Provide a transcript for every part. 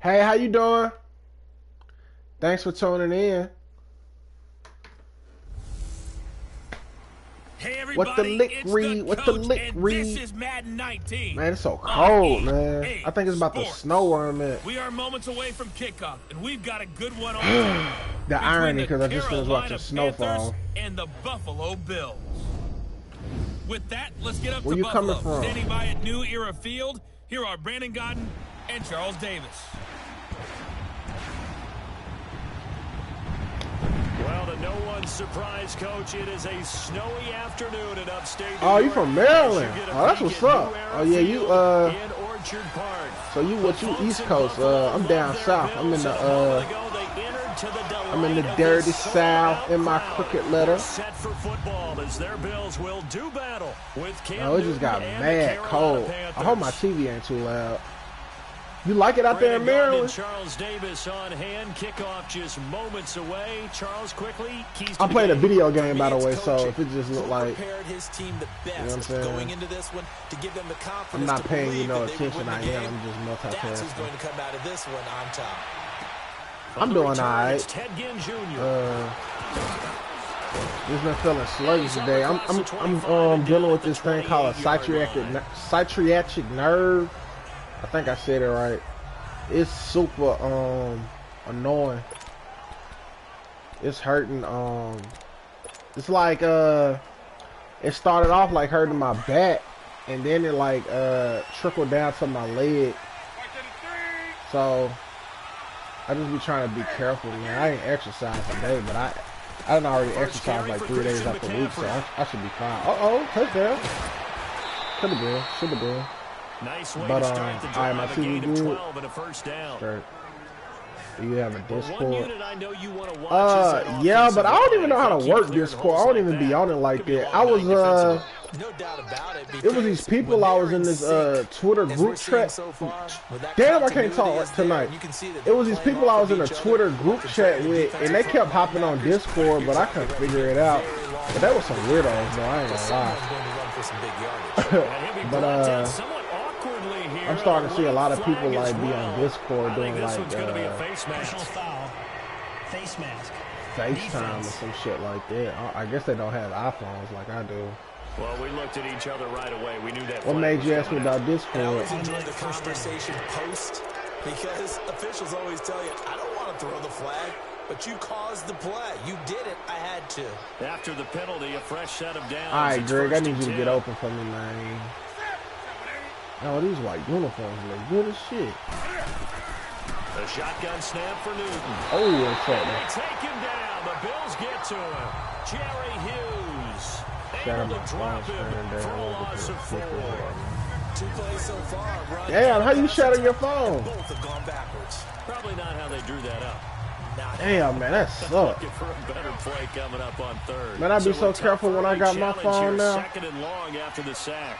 Hey, how you doing? Thanks for tuning in. Hey everybody, What the lick it's read? the What the coach, lick and read? this is Madden 19. Man, it's so cold, man. EA I think it's about to Sports. snow where I'm at. We are moments away from kickoff, and we've got a good one on tap. The irony, because I just finished Carolina watching Snowfall. Panthers and the Buffalo Bills. With that, let's get up Where to you Buffalo. coming from? Standing by at New Era Field, here are Brandon Godden and Charles Davis. Well, to no one's surprise, Coach, it is a snowy afternoon in upstate New Oh, you York. from Maryland? You Oh, that's what's up. Oh yeah, you in Orchard Park. So you what you East Coast? I'm down south. I'm in the dirty south in my cricket letter. Set for football as their Bills will do battle with Cam Oh, it just got mad cold. I hope my TV ain't too loud. You like it out there in Maryland? Charles Davis on hand. Kickoff just moments away. Charles, quickly. I'm playing a video game, by the way, so if it just look like, prepared his team the best, you know what I'm saying? going into this one to give them the confidence. I'm not to paying believe you no that they would attention. win I the am. game. I'm just That's who's multitasking. going to come out of this one on top. I'm doing alright. Ted Ginn Jr. Just been feeling sluggish today. I'm dealing with this thing called a psychiatric nerve. I think I said it right. It's super annoying. It's hurting. It's like it started off like hurting my back, and then it like trickled down to my leg. So I just be trying to be careful, man. I ain't exercised today, but I done already exercised like 3 days out the week, so I should be fine. Touchdown. Could have been, should have been. Nice way But to start the drive, my a TV gain of good. 12 and a first down. Straight. Do you have a One Discord? unit I know you want to watch is that Yeah, but I don't even know how to offensive work line. Keep Discord. I clearing don't holes even be like on it that. like Could be a that. long I was night No doubt about it. it was these people I was in this Twitter group chat. So far, Damn, I can't talk tonight. It was these people I was in a Twitter group chat with, and they kept hopping on Discord, but I couldn't figure it out. But that was some weirdos, though. I ain't gonna lie. But I'm starting to see a lot of people like be on Discord doing like face mask. FaceTime or some shit like that. I guess they don't have iPhones like I do. Well, we looked at each other right away. We knew that. What made you ask me about I Discord? always enjoy the conversation post because officials always tell you, I don't want to throw the flag, but you caused the play. You did it. I had to. After the penalty, a fresh set of downs. Alright, It's Greg, I first need and you to 10. get open for me, man. Oh, these white uniforms look good as shit. A shotgun snap for Newton. Oh, what's They that? take him down. The Bills get to him. Jerry Hughes Shout out able my to drop phone him screen for a down. loss of 4. 2 plays so far. Run, Damn, how you pass, shatter your phone? both have gone backwards. Probably not how they drew that up. Not Damn, man, that sucks. Looking for a better play coming up on third. Man, I be so a tough careful when I early got my challenge phone here, now. Second and long after the sack.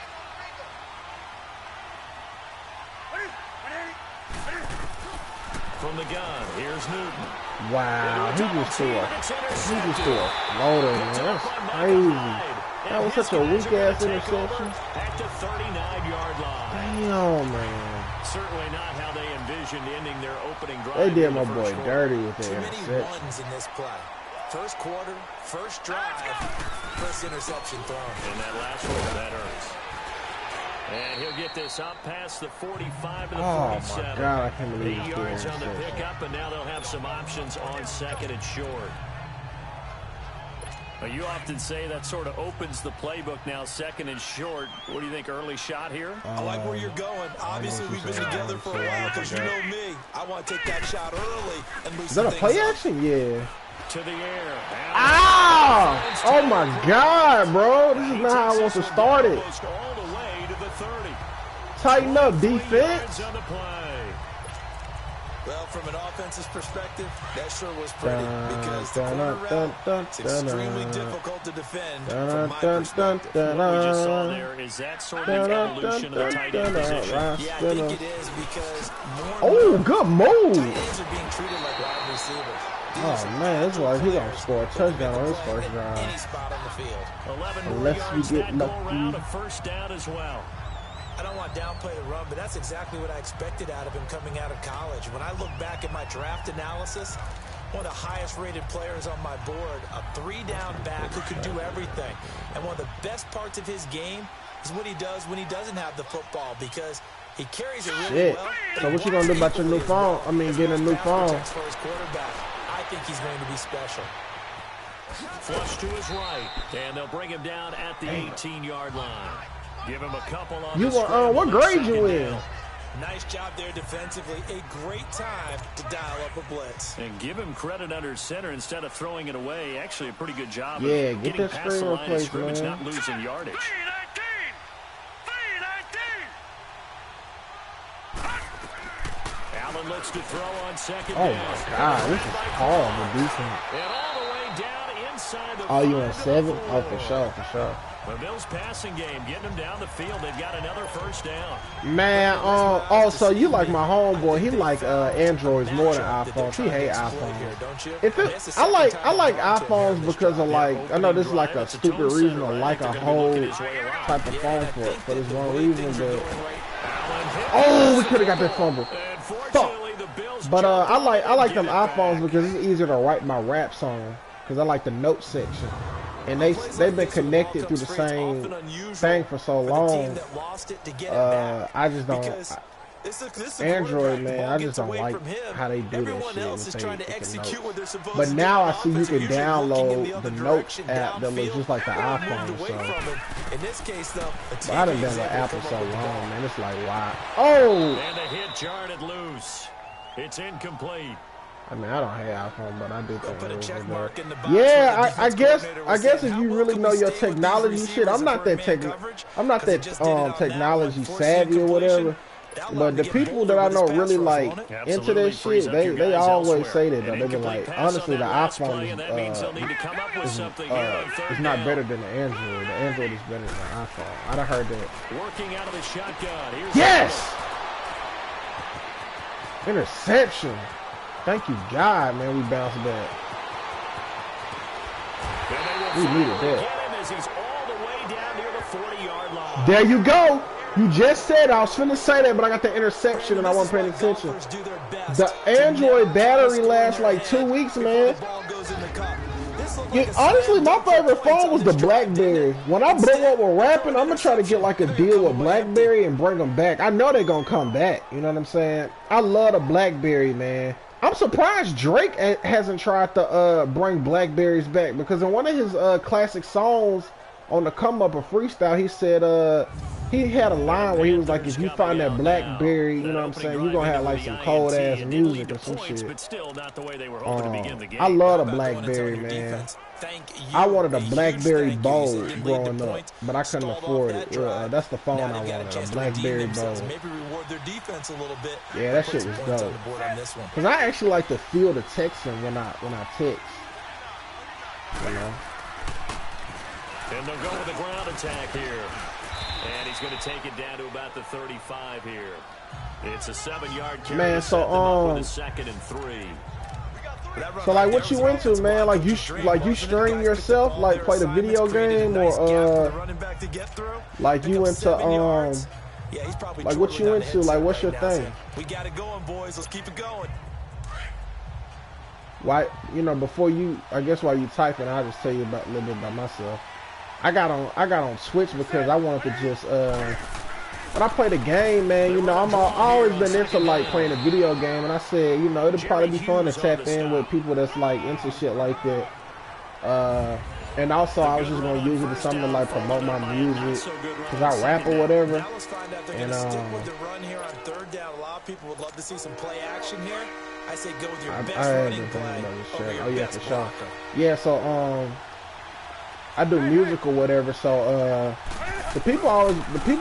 From the gun, here's Newton. Wow, he just threw a floater, man. That's crazy. That was such a weak ass interception. At the 39-yard line. Damn, man. Certainly not how they envisioned ending their opening drive. They did in my the boy first quarter. dirty with too that many interception. ones in this play. First quarter, first drive, first interception thrown. And that last one, that hurts. And he'll get this up past the 45 to the Oh, 47. my God, I can't believe 8 he yards threw on the an interception. pickup, and now they'll have some options on second and short. Well, you often say that sort of opens the playbook now, second and short. What do you think, early shot here? I like where you're going. Obviously, we've been together for a while because you know me. I want to take that shot early and loosen Is that a things play up. action? Yeah. To the air. Ah! Oh my God, bro. This is not how I want to start it. Almost all the way to the 30. Tighten up, 23 defense. yards on the play. Well, from an offensive perspective, that sure was pretty because the corner route, it's extremely difficult to defend from my perspective. What we just saw there is that sort of evolution of the tight end position. Yeah, I think it is because more Oh, and good more move. tight ends are being treated like wide receivers. Oh man, that's why he gonna score a touchdown on his first Any drive. spot on the field. 11 more Unless we yards get that go lucky. around, a first down as well. I don't want to downplay the run, but that's exactly what I expected out of him coming out of college. When I look back at my draft analysis, one of the highest-rated players on my board, a 3-down back who can do everything. And one of the best parts of his game is what he does when he doesn't have the football, because he carries it really well. So what you gonna do about your new phone? I mean, getting a new phone. For his quarterback, I think he's going to be special. Flush to his right, and they'll bring him down at the 18-yard line. Give him a couple on you what grade you in? Nice job there defensively. A great time to dial up a blitz. And give him credit under center instead of throwing it away. Actually, a pretty good job of getting that past the line of scrimmage, man. not losing yardage. Allen looks to throw on second down. Oh my God, this is horrible defense. And all the way down inside the. Oh, you in 7? Oh, for sure, for sure. The Bills passing game, getting them down the field. They've got another first down. Man, also you like my homeboy. He like Androids more than iPhones. He hate iPhones. If it, I like iPhones because of like, I know this is like a stupid reason to like a whole type of phone for this one reason, but oh, we could have got that fumble. Fuck. But I like them iPhones because it's easier to write my raps on because I like the note section. And they've been connected through the same thing for so long. I just don't. Android, man, I just don't like how they do that shit. But now I see you can download the Notes app that looks just like the iPhone. So, but I done been with Apple so long, man. It's like, why? Oh! And a hit jarred loose. It's incomplete. I mean, I don't have iPhone, but I do think yeah, I guess if you really know your technology shit, I'm not that technology savvy or whatever. But the people that I know really like into this shit, they always say that though. They be like, honestly, the iPhone is not better than the Android. The Android is better than the iPhone. I done heard that. Working out of the shotgun. Yes! Interception. Thank you, God, man. We bounced back. We needed that. There you go. You just said I was finna say that, but I got the interception and I wasn't paying attention. The Android battery lasts like 2 weeks, man. Yeah, honestly, my favorite phone was the BlackBerry. When I blow up with rapping, I'm gonna try to get like a deal with BlackBerry and bring them back. I know they're gonna come back. You know what I'm saying? I love the BlackBerry, man. I'm surprised Drake hasn't tried to bring Blackberries back, because in one of his classic songs on the Come Up, a freestyle, he said he had a line where he was like, if you find that Blackberry, you know what I'm saying, you're gonna have like some cold ass music or some shit. I love the Blackberry, man. I wanted a Blackberry Bold growing up, but I couldn't afford it. That's the phone I wanted, a Blackberry Bold. Yeah, that shit was dope. Cause I actually like to feel the texting when I text. You know. And they'll go with the ground attack here. And he's going to take it down to about the 35 here. It's a 7-yard carry. Man, so second and 3. So like, what you into, man? Like you stream yourself, like play the video game, or like you into like what you into? Like, what's your thing? We got it going, boys. Let's keep it going. Why, you know, before you, I guess while you typing, I'll just tell you about a little bit about myself. I got on Twitch because I wanted to just when I play the game, man, you know, I've always been into like playing a video game, and I said, you know, it'd probably be fun to tap in with people that's like into shit like that. And also I was just gonna use it as something to like promote my music, cause I rap or whatever. And people would love to see some play action here. I say go with your best running play. Oh yeah, for sure. Yeah, so I do music or whatever, so the people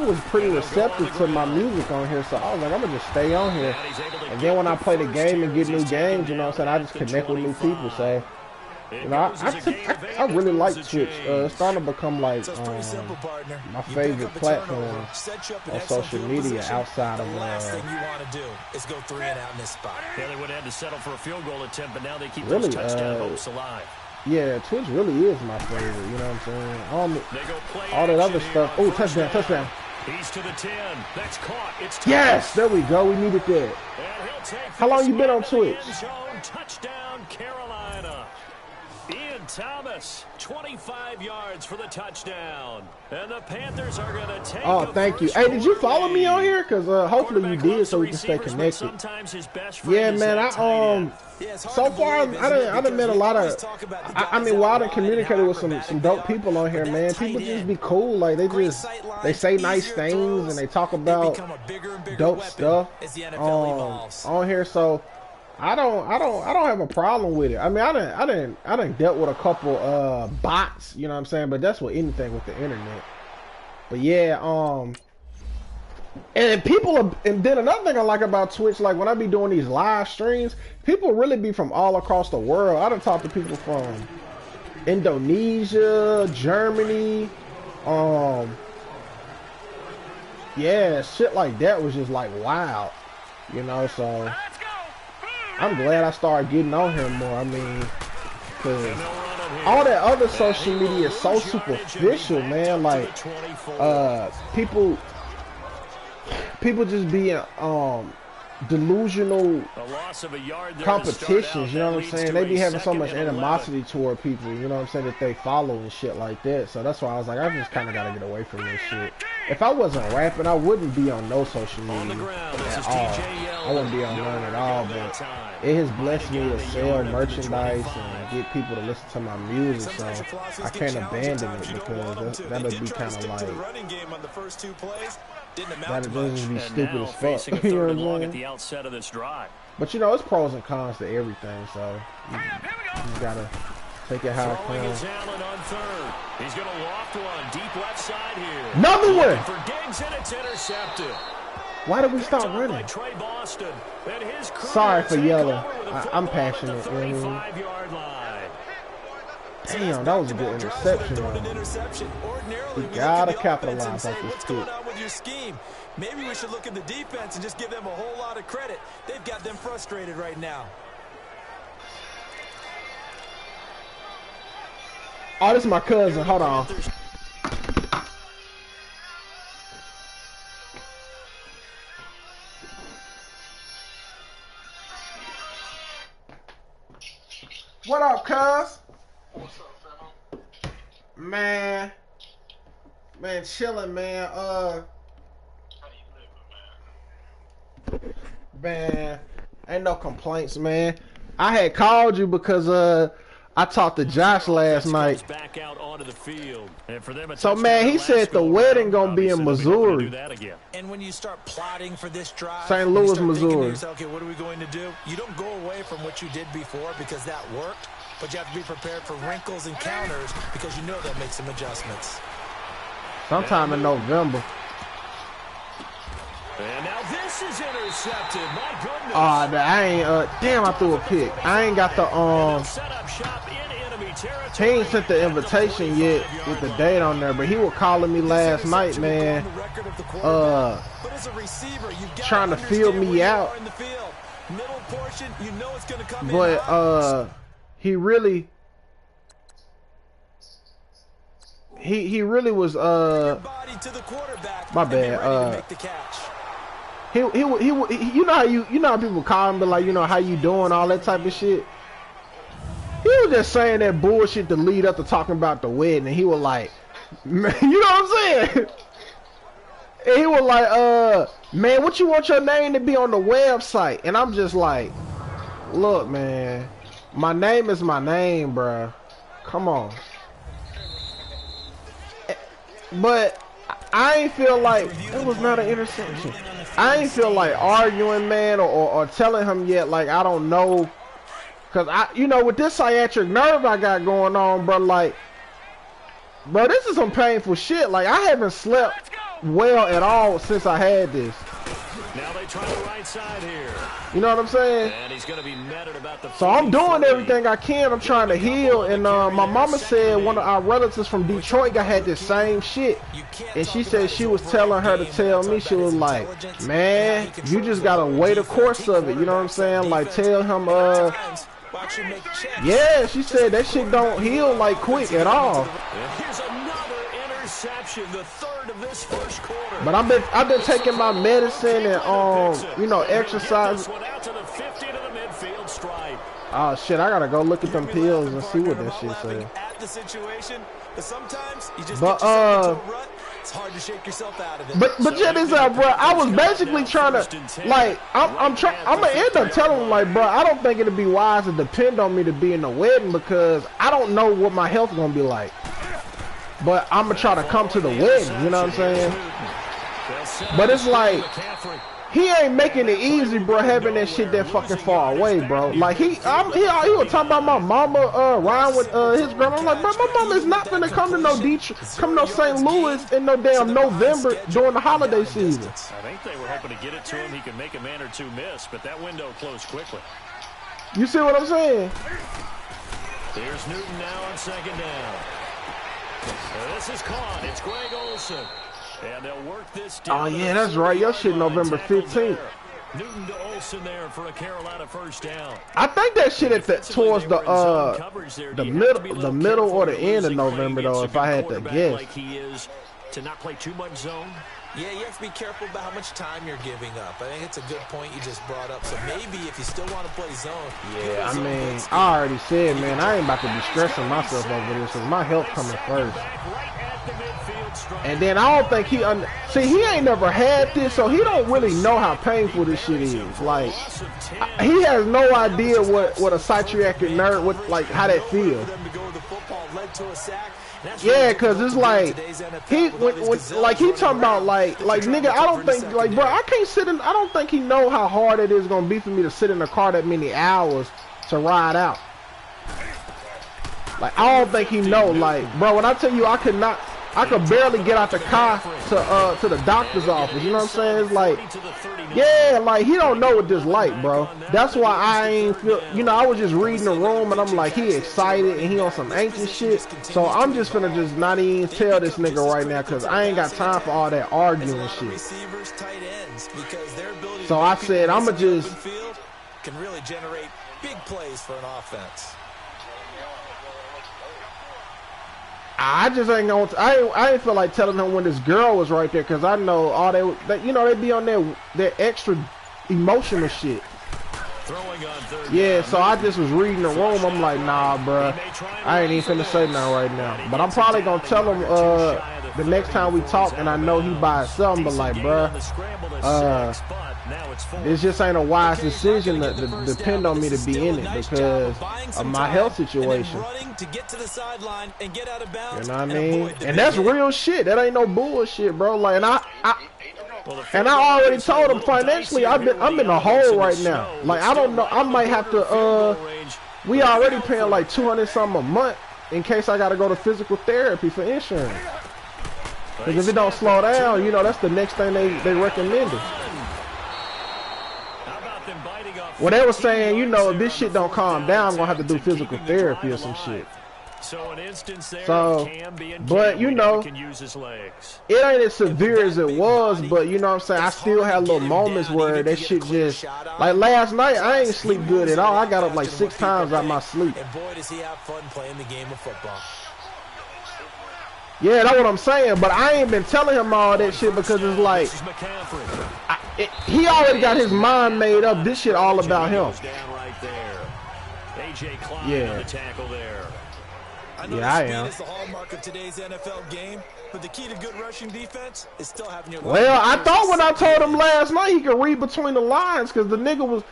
was pretty receptive to my music on here, so I was like, I'm gonna just stay on here. And then when I play the game and get new games, you know what I'm saying, I just connect with new people. So, you know, I really like Twitch. It's starting to become like my favorite platform on social media outside of last thing you want to do is go 3 and out in this spot. Yeah, they would have had to settle for a field goal attempt, but now they keep those touchdown hopes alive. Yeah, Twitch really is my favorite, you know what I'm saying? All that other stuff. Oh, touchdown. He's to the 10. That's caught. It's yes, there we go. We needed that. How long you been on Twitch? Touchdown, Carolina. Ian Thomas, 25 yards for the touchdown. And the Panthers are going to take thank you. Hey, did you follow me on here? Because hopefully you did so we can stay connected. Yeah, man, so far, I done met a lot of, I mean, while I done communicated with some dope people on here, man. People just be cool. Like, they say nice things and they talk about dope stuff on here. So, I don't have a problem with it. I mean, I done dealt with a couple bots, you know what I'm saying? But that's with anything with the internet. But yeah, and then another thing I like about Twitch, like when I be doing these live streams, people really be from all across the world. I done talked to people from Indonesia, Germany, yeah, shit like that was just like wild, you know, so I'm glad I started getting on here more. I mean, cause all that other social media is so superficial, man. Like, people just being delusional competitions, you know what I'm saying? They be having so much animosity toward people, you know what I'm saying, that they follow and shit like that. So that's why I was like, I just kind of got to get away from this shit. If I wasn't rapping, I wouldn't be on no social media at all. I wouldn't be on none at all, but it has blessed me to sell merchandise and get people to listen to my music, so I can't abandon it because that'll be kind of like, that'll just be stupid as fuck. You know what I'm saying? But you know, it's pros and cons to everything, so you gotta take it how it comes. He's going to loft one deep left side here. Another one. For Diggs, and it's intercepted. Why did we stop running? Sorry for yelling. I'm passionate. You know what I mean? Damn, that was a good interception. We gotta capitalize off this kick. Maybe we should look at the defense and just give them a whole lot of credit. They've got them frustrated right now. Oh, this is my cousin. Hold on. What up, cuz? What's up, fella? Man, chilling, man. How you living, Man, ain't no complaints, man. I had called you because I talked to Josh last night. So man, he said the wedding gonna be in Missouri. And when you start plotting for this drive, St. Louis, Missouri. Yourself, okay, what are we going to do? You don't go away from what you did before because that worked, but you have to be prepared for wrinkles and counters because you know they'll make some adjustments. Sometime in November. And now this is intercepted. My goodness. I ain't damn, I threw a pick. I ain't got the he ain't sent the invitation yet with the date on there, but he was calling me last night, man. Trying to feel me out. But he really was my bad. He you know how people call him, but like, you know, how you doing, all that type of shit. He was just saying that bullshit to lead up to talking about the wedding, and he was like, man, you know what I'm saying? And he was like, man, what you want your name to be on the website? And I'm just like, look, man, my name is my name, bruh. Come on. But I ain't feel like it was not an interception. I ain't feel like arguing, man, or telling him yet, like, I don't know. Cause you know, with this sciatic nerve I got going on, bro, like, bro, this is some painful shit. Like, I haven't slept well at all since I had this. Now they try the right side here. You know what I'm saying? And he's gonna be met at about the so I'm doing everything I can. I'm trying to heal. And my mama said one of our relatives from Detroit had this same shit. And she said she was telling her to tell me, she was like, man, you just gotta wait a course of it. You know what I'm saying? Like, tell him, yeah, she said that shit don't heal like quick at all. Here's another interception, the third start of this first quarter. But I've been taking my medicine and you know, exercise. Out to the 50 to the midfield stripe. Oh shit, I gotta go look at them pills and see what that shit say. At the situation, but sometimes you just But get yourself into a rut. It's hard to shake yourself out of it. But check this out, bro. I was basically trying to, like, I'm gonna end up telling him, like, bro, I don't think it'd be wise to depend on me to be in the wedding because I don't know what my health's gonna be like. But I'm gonna try to come to the wedding, you know what I'm saying? But it's like, he ain't making it easy, bro, having that shit that fucking far away, bro. Like, he was talking about my mama riding with his grandma. I'm like, bro, my mama is not gonna come to no St. Louis in no damn November during the holiday season. I think they were hoping to get it to him. He could make a man or two miss, but that window closed quickly. You see what I'm saying? There's Newton now on second down. This is caught. It's Greg Olsen. And they'll work this down. Oh yeah, that's right. Your shit November 15th. Newton to Olsen there for a Carolina first down. I think that shit at towards the middle or the end of November though, if I had to guess. Like he is to not play too much zone. Yeah, you have to be careful about how much time you're giving up. I think it's a good point you just brought up. So maybe if you still want to play zone. Yeah, I mean, I already said, man, I ain't about to be stressing myself over this because my health coming first. And then I don't think he ain't never had this, so he don't really know how painful this shit is. Like, he has no idea what a psychiatric nerve, how that feels. Yeah, cause it's like he talking about like nigga, I don't think bro, I can't sit in. I don't think he know how hard it is gonna be for me to sit in the car that many hours to ride out. Like, I don't think he know. Like, bro, when I tell you I could barely get out the car to the doctor's office. You know what I'm saying? It's like, yeah, like, he don't know what this like, bro. That's why I ain't feel, you know, I was just reading the room and I'm like, he excited and he on some anxious shit. So I'm just finna just not even tell this nigga right now because I ain't got time for all that arguing and shit. So I said, I'ma just can really generate big plays for an offense. I just ain't gonna. I ain't feel like telling him when this girl was right there because I know all they you know, they be on their extra emotional shit. Yeah, so I just was reading the room. I'm like, nah, bruh, I ain't even finna say nothing right now. But I'm probably gonna tell him the next time we talk, and I know he buys something. But like, bruh, this just ain't a wise decision to depend on me to be in it because of my health situation. You know what I mean? And that's real shit. That ain't no bullshit, bro. Like, and I already told him financially, I'm in a hole right now. Like, I don't know. I might have to. We already paying like $200 something a month in case I got to go to physical therapy for insurance. Because if it don't slow down, you know, that's the next thing they recommended. Well, they were saying, you know, if this shit don't calm down, I'm gonna have to do physical therapy or some shit. So, but you know, it ain't as severe as it was, but you know what I'm saying, I still had little moments where that shit just, like last night, I ain't sleep good at all. I got up like 6 times out of my sleep. And boy, does he have fun playing the game of football. Yeah, that's what I'm saying, but I ain't been telling him all that shit because it's like, he already got his mind made up. This shit all about him. Yeah. Yeah, I am. Is the hallmark of today's NFL game, but the key to good rushing defense is still having your. Well, I thought when I told him last night he could read between the lines because the nigga was.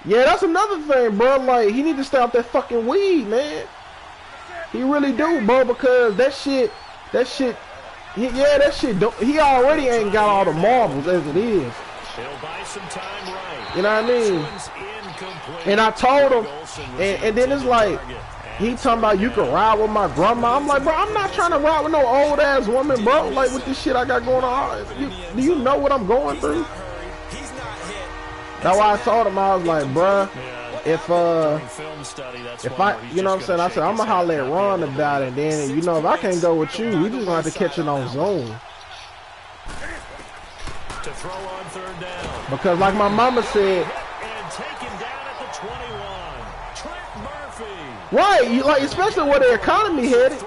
Yeah, that's another thing, bro. Like, he need to stay off that fucking weed, man. He really do, bro, because that shit. That shit, he already ain't got all the marbles as it is. You know what I mean? And I told him, and then it's like, he talking about you can ride with my grandma. I'm like, bro, I'm not trying to ride with no old ass woman, bro. Like, with this shit I got going on, do you know what I'm going through? That's why I told him, I was like, bro, if I, you know what I'm saying, I said, I'm gonna holler at Ron about it, and then, you know, if I can't go with you, we just gonna have to catch it on Zoom. Because like my mama said, right, like, especially where the economy headed.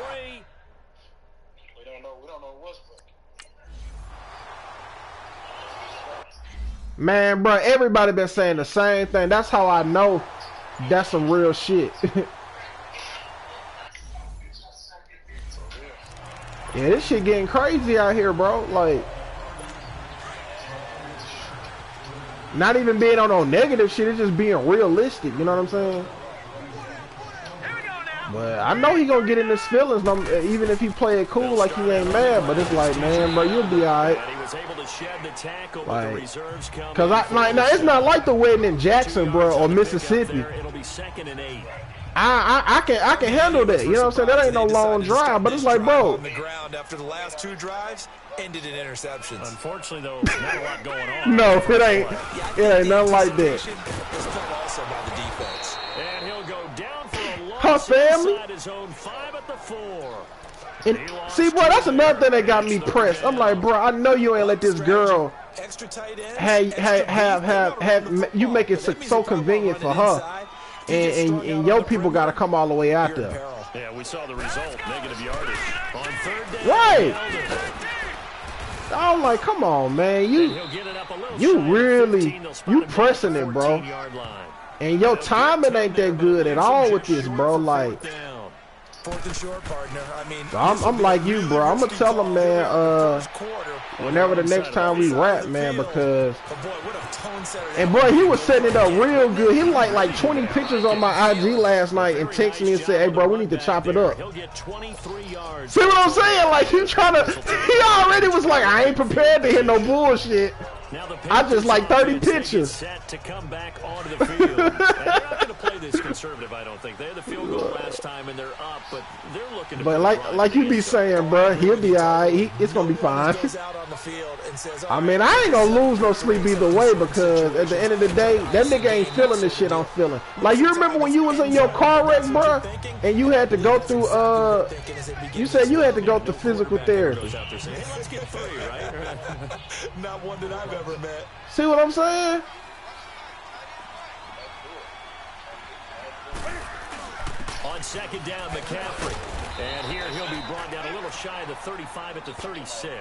Man, bro, everybody been saying the same thing. That's how I know that's some real shit. Yeah, this shit getting crazy out here, bro. Like, not even being on no negative shit, it's just being realistic, you know what I'm saying? But I know he gonna get in his feelings, even if he play it cool like he ain't mad. But it's like, man, bro, you'll be alright. Like, cause now it's not like the wedding in Jackson, bro, or Mississippi. I can handle that. You know what I'm saying? That ain't no long drive, but it's like, bro. On the ground after the last 2 drives ended in interceptions. Unfortunately, though, not a lot going on. No, it ain't. It ain't nothing like that. Also by the defense. And he'll go down for a loss Her family. inside his own 5 at the 4. And see, bro, that's another thing that got me pressed. I'm like, bro, I know you ain't let this girl have you make it so convenient for her, and your people got to come all the way out there. Yeah, we saw the result. Negative yardage on 3rd down. Right. I'm like, come on, man, you really pressing it, bro. And your timing ain't that good at all with this, bro. Like, 4th and short, partner. I mean, I'm like you, bro. I'm gonna tell him, man, whenever the next time we rap, man, because and bro, he was setting it up real good. He like 20 pictures on my IG last night and texted me and said, hey, bro, we need to chop it up. See what I'm saying? Like, he already was like, I ain't prepared to hit no bullshit. I just like 30 pictures. Set to come back onto the field. And they're not going to play this conservative, I don't think. They had the field goal last time and they're up, but they're looking to. But like you be saying, bro, he'll be alright. It's gonna be fine. I mean, I ain't gonna lose no sleep either way because at the end of the day, that nigga ain't feeling the shit I'm feeling. Like, you remember when you was in your car wreck, bro, and you had to go through you said you had to go through physical therapy. not one that I've ever met. See what I'm saying? On 2nd down, McCaffrey. And here he'll be brought down a little shy of the 35 at the 36.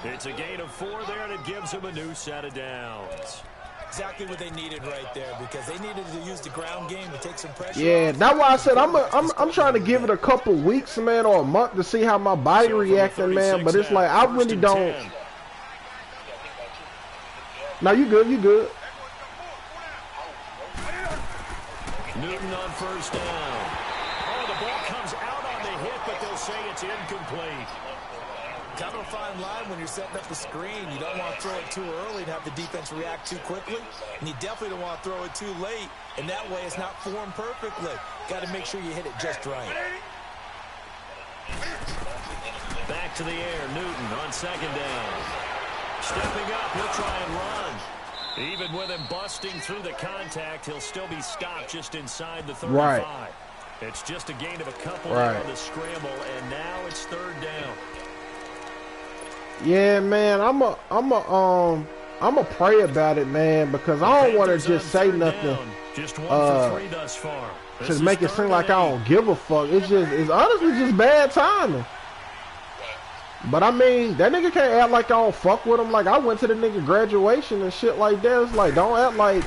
It's a gain of 4 there, and it gives him a new set of downs. Exactly what they needed right there, because they needed to use the ground game to take some pressure. Yeah, that's why I said I'm trying to give it a couple weeks, man, or a month to see how my body reacting, man. But it's like, I really don't. No, you good, you good. Newton on 1st down. Oh, the ball comes out on the hit, but they'll say it's incomplete. Kind of a fine line when you're setting up the screen. You don't want to throw it too early and have the defense react too quickly. And you definitely don't want to throw it too late. And that way it's not formed perfectly. Got to make sure you hit it just right. Back to the air, Newton on 2nd down. Stepping up, he'll try and run. Even with him busting through the contact, he'll still be stopped just inside the 35. Right. It's just a gain of a couple there on the scramble, and now it's 3rd down. Yeah, man, I'm a pray about it, man, because I don't want to just say nothing. Just 1 for 3 thus far. To make it seem like I don't give a fuck. It's honestly just bad timing. But I mean, that nigga can't act like I don't fuck with him. Like, I went to the nigga graduation and shit like that. It's like, don't act like,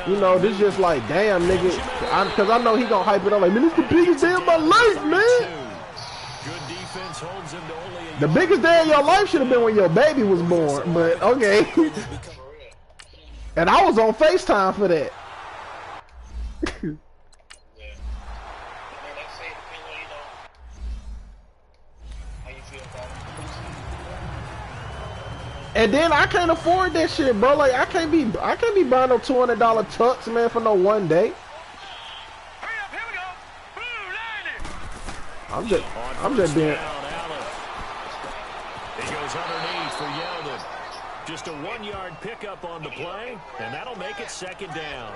you know, this just like, damn, nigga. Because I know he gonna hype it up like, man, this the biggest day of my life, man. Good defense holds him to only a the biggest day of your life should have been when your baby was born. But, okay. And I was on FaceTime for that. And then I can't afford that shit, bro. Like, I can't be buying no $200 tux, man, for no one day. I'm just being. He goes underneath for Yeldon. Just a 1-yard pickup on the play, and that'll make it 2nd down.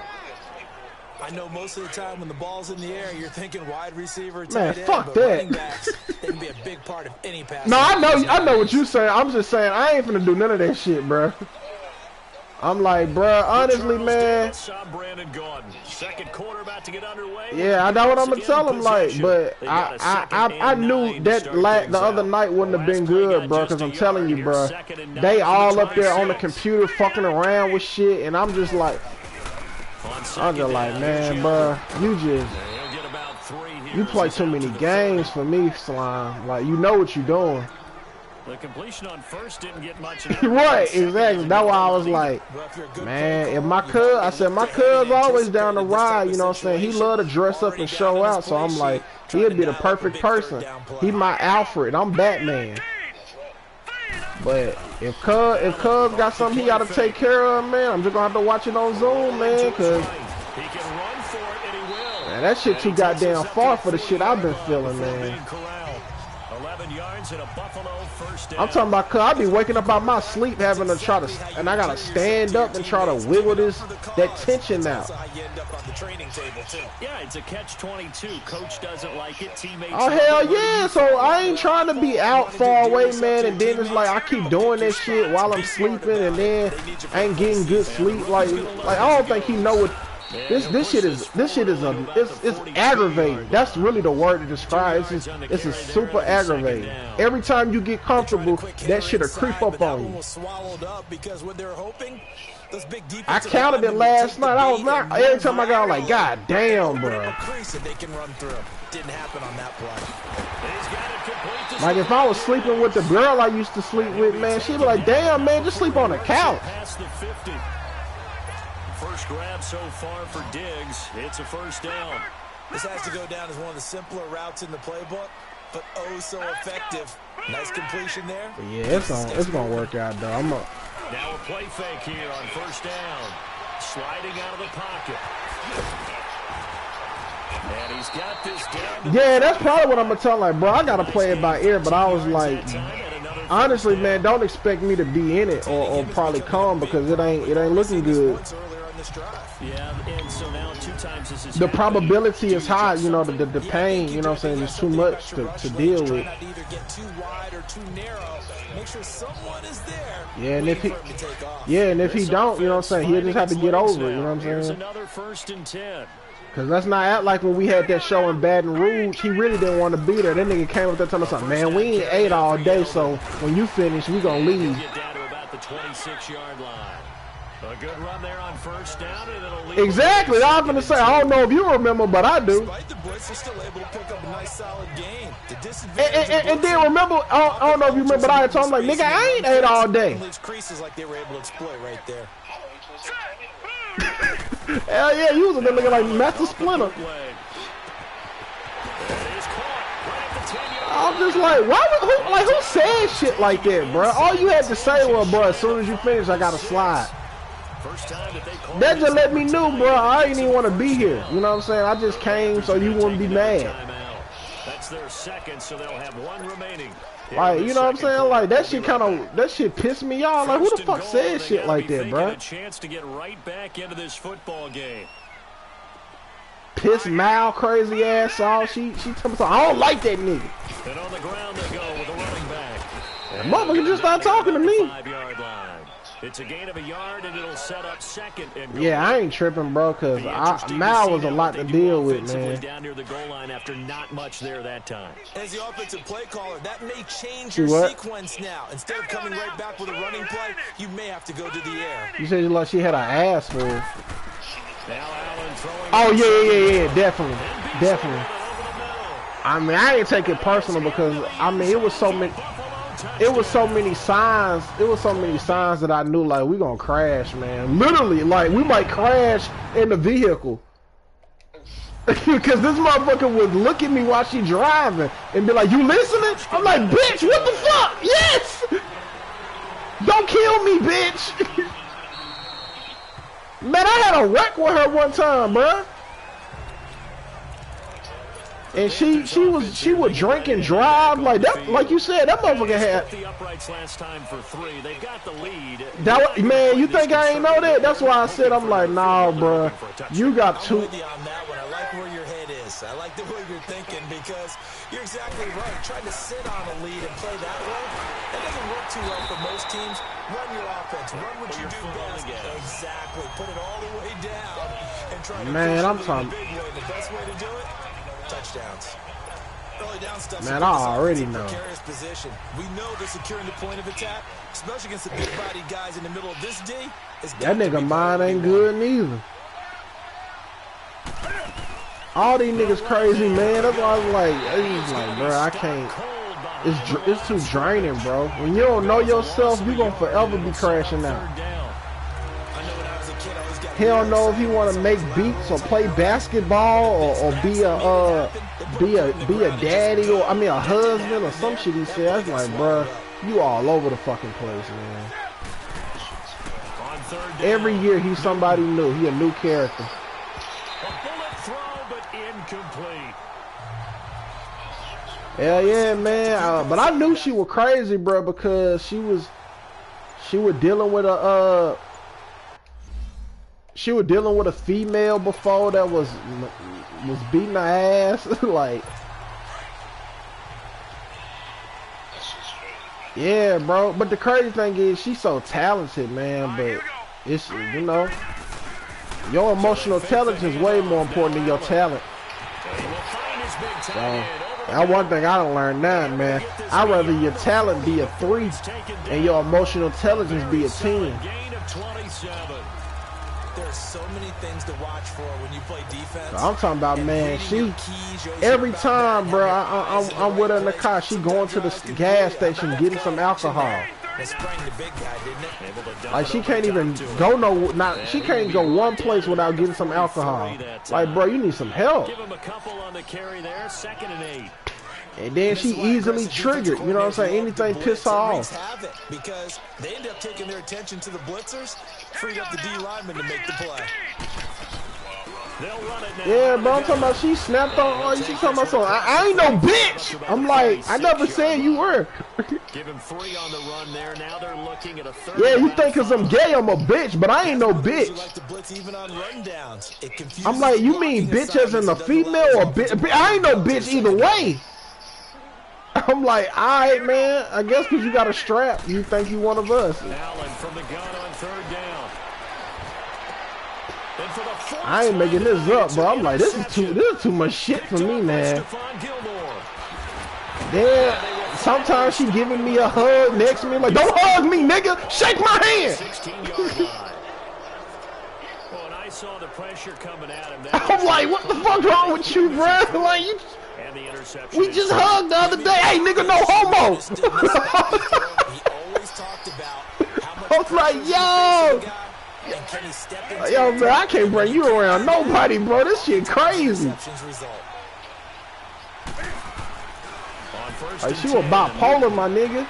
I know most of the time when the ball's in the air, you're thinking wide receiver, tight Man, end, fuck but that. running backs, they can be a big part of any pass. No, I know what you're saying. I'm just saying I ain't finna do none of that shit, bro. I'm like, bruh, honestly, man. Second quarter about to get underway. Yeah, I know what I'm gonna tell him, like, but I knew that the other night wouldn't have been good, bro. Cause I'm telling you, bro, they all up there on the computer fucking around with shit, and I'm just like, man, bro, you play too many games for me, Slime. Like, you know what you're doing. The completion on first didn't get much. Right, exactly. That's why I was like, man, if my cuz, I said my cuz always down the ride, you know what I'm saying? He love to dress up and show out, so I'm like, he'd be the perfect person. He my Alfred, I'm Batman. But if cuz got something he gotta take care of, man, I'm just gonna have to watch it on Zoom, man, cause man, that shit too goddamn far for the shit I've been feeling, man. I'm talking about, cuz I be waking up out my sleep having to try to, and I gotta stand up and try to wiggle that tension out. Yeah, it's a catch-22. Coach doesn't like it. Teammates. Oh hell yeah! So I ain't trying to be out far away, man, and then it's like I keep doing that shit while I'm sleeping, and then I ain't getting good sleep. Like I don't think he know what. This shit is it's aggravating. That's really the word to describe. It's a super aggravating. Every time you get comfortable, that shit'll creep up on you. I counted it last night. I was not every time I got like, God damn, bro. Like if I was sleeping with the girl I used to sleep with, man, she'd be like, damn, man, just sleep on the couch. First grab so far for Diggs. It's a first down. This has to go down as one of the simpler routes in the playbook, but oh so effective. Nice completion there. But yeah, it's gonna work out though. Now a play fake here on first down. Sliding out of the pocket. And he's got this down. Yeah, that's probably what I'm gonna tell him. Like, bro, I gotta play it by ear, but I was like, honestly, man, don't expect me to be in it or probably come because it ain't looking good. Yeah, and so now 2 times this is the probability is high, you know, the pain, you know what I'm saying, is too much to deal with. Yeah, and if he don't, you know what I'm saying, he'll just have to get over it, you know what I'm saying? Another 1st and 10. Cause let's not act like when we had that show in Baton Rouge, he really didn't want to be there. That nigga came up there telling us, man, we ain't ate all day, so when you finish, we gonna leave. Get down to about the 26-yard line. A good run there on first down, and it'll leave. Exactly. I was gonna say, I don't know if you remember, but I do. And then remember, I don't know if you remember, but I told him like, nigga, I ain't ate all day. Hell yeah, you was in there looking like Master Splinter. I'm just like, who said shit like that, bro? All you had to say was, bro, as soon as you finish, I gotta slide. That just let me know, bro, I ain't even want to be here. You know what I'm saying? I just came so you wouldn't be mad. That's their second, so they'll have 1 remaining. Like, you know what I'm saying? Like, that shit pissed me off. Like, who the fuck said shit like that, bro? A chance to get right back into this football game. Piss Mal crazy ass off. She told me, I don't like that nigga. And on the ground they go with a running back. That motherfucker just started talking to me. 5-yard line. It's a gain of a yard, and it'll set up second. And yeah, I ain't tripping, bro, because Mal was a lot to deal with, man. Down near the goal line after not much there that time. As the offensive play caller, that may change your sequence now. Instead of coming right back with a running play, you may have to go to the air. You said like she had an ass full. Now Allen throwing. Oh yeah, definitely. I mean, I ain't take it personal because I mean it was so many signs. It was so many signs that I knew like we gonna crash, man. Literally, like we might crash in the vehicle. Because this motherfucker would look at me while she driving and be like, "You listening?" I'm like, "Bitch, what the fuck? Yes! Don't kill me, bitch!" Man, I had a wreck with her one time, bruh. And she would drink and drive like that. Like you said, that motherfucker had the uprights last time for 3. They've got the lead. That man, you think I ain't know that? That's why I said I'm like, nah, bro. You got 2. I'm with you on that one. I like where your head is. I like the way you're thinking because you're exactly right. Trying to sit on a lead and play that way, that doesn't work too well for most teams. Run your offense. Run what you do best. Exactly. Put it all the way down and try to Man, I'm push it talking. in a big way. The best way to do it, touchdowns. Early down stuff. Man, I already know. Precarious position. We know they're securing the point of attack, especially against the big-bodied guys in the middle of this D. That nigga mine ain't good neither. All these niggas crazy, man. That's why I was like, bro, I can't. It's too draining, bro. When you don't know yourself, you gonna forever be crashing out. He don't know if he want to make beats or play basketball or be a daddy or a husband or some shit. He said, I was like, bro, you all over the fucking place, man. Every year he's somebody new. He a new character. A bullet throw, but incomplete. Hell yeah, man. But I knew she was crazy, bro, because she was dealing with a female before that was beating her ass. Like, yeah, bro. But the crazy thing is she's so talented, man. But it's, you know, your emotional intelligence is way more important than your talent. So that's one thing I don't learn now, man. I'd rather your talent be a 3 and your emotional intelligence be a 10. There's so many things to watch for when you play defense. I'm talking about, man, she every time, bro, I'm with her in the car, she going to the gas station getting some alcohol. Like, she can't even go she can't go one place without getting some alcohol. Like, bro, you need some help. Give him a couple on the carry there, 2nd and 8. And then she easily triggered, you know what I'm saying? Anything piss her off. Because they end up taking their attention to the blitzers, freed up the D lineman to make the play. Yeah, bro, I'm talking about she snapped on, she talking about something. I ain't no bitch. I'm like, I never said you were. Give him 3 on the run there. Now they're looking at a 3rd. Yeah, you think cause I'm gay, I'm a bitch, but I ain't no bitch. I'm like, you mean bitch as in a female or bitch? I ain't no bitch either way. I'm like, alright, man. I guess because you got a strap, you think you one of us. Allen from the gun on 3rd down. I ain't making this up, bro. I'm like, this is too much shit for me, man. Then sometimes she giving me a hug next to me, like, don't hug me, nigga. Shake my hand. 16-yard line. Well, and I saw the pressure coming at him. I'm like, what the fuck wrong with you, bro? Like, you. We just hugged the other day. Hey, nigga, no homo. I was like, yo, man, I can't bring you around nobody, bro. This shit crazy. Like, she was bipolar, my nigga.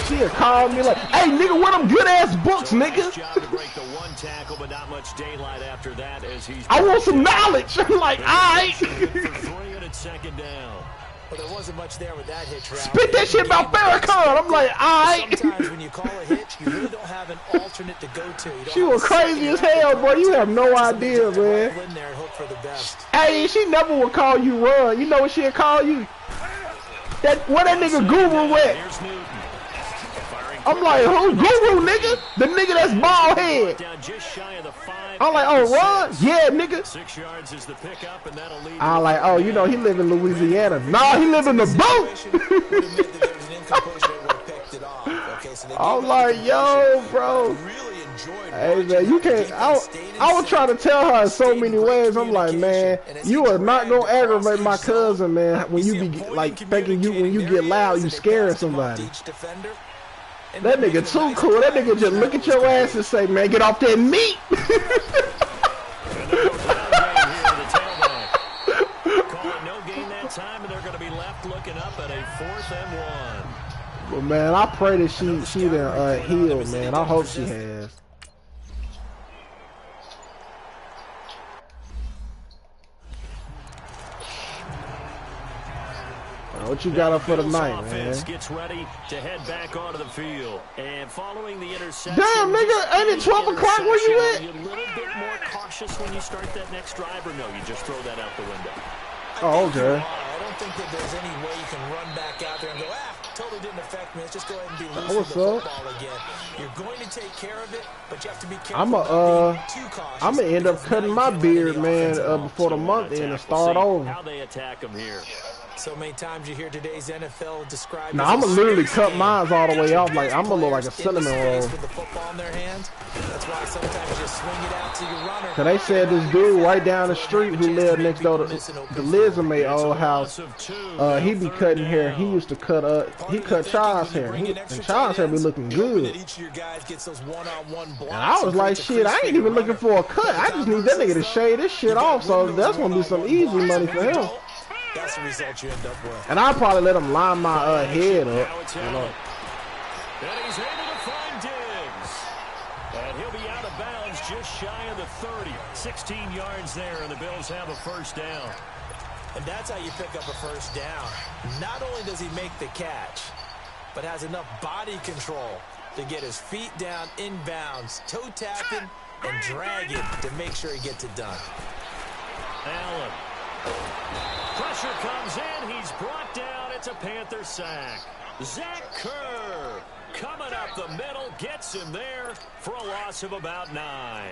She'll call me like, hey, nigga, where them good ass books, nigga? I want some knowledge. I'm like, alright. Well, there wasn't much there with that hitch route. Spit that shit about Farrakhan. I'm like, alright. Sometimes when you call a hitch, you really don't have an alternate to go to. She was crazy as hell, bro. You have no idea, man. Hey, she never would call you run. You know what she'd call you? Where that nigga Guru at? I'm like, who Guru, nigga? The nigga that's bald head. I'm like, oh, run? Yeah, nigga. 6 yards is the pickup, and that'll lead. I'm like, oh, you know, he live in Louisiana. Nah, he live in the boat. I'm like, yo, bro. Hey, man, you can't. I was trying to tell her in so many ways. I'm like, man, you are not gonna aggravate my cousin, man. When you be like thinking when you get loud, you scaring somebody. That nigga too cool. That nigga just look at your ass and say, man, get off that meat. No gain that time, and they're going to be left looking up at a 4th and 1. But man, I pray that she done healed, man. I hope she has. What you got up for tonight, man? Gets ready to head back onto the field, and following the interception. Damn, nigga, ain't it 12 o'clock? Where you at? Are you a little bit more cautious when you start that next drive, or no? You just throw that out the window. Oh, okay. I don't think that there's any way you can run back out there and go, Totally didn't affect me. Let's just go ahead and be loose What's with the up? football again. You're going to take care of it, but you have to be careful I'm about being too cautious. I'm gonna end up because cutting now my you can't run beard, any man, offense at all. before the month end and We'll start see over. how they attack him here. So many times you hear today's NFL described Now as I'm a gonna literally space cut game. mine all the way off. Like Best I'm gonna look like a players in the cinnamon space roll. with the football in their hands. That's why sometimes you just swing it out to your runner. Cause they said this dude right down the street who lived next door to the Lizame old house, he be cutting hair. He used to cut Child's hair. And Child's hair be looking good. And I was like, shit, I ain't even looking for a cut. I just need that nigga to shave this shit off. So that's gonna be some easy money for him. That's the result you end up with. And I'll probably let him line my head up. You know. And he's able to find Diggs. And he'll be out of bounds just shy of the 30. 16 yards there, and the Bills have a first down. And that's how you pick up a first down. Not only does he make the catch, but has enough body control to get his feet down inbounds, toe tapping, and dragging to make sure he gets it done. Allen. Pressure comes in. He's brought down. It's a Panther sack. Zach Kerr coming up the middle, gets him there for a loss of about 9.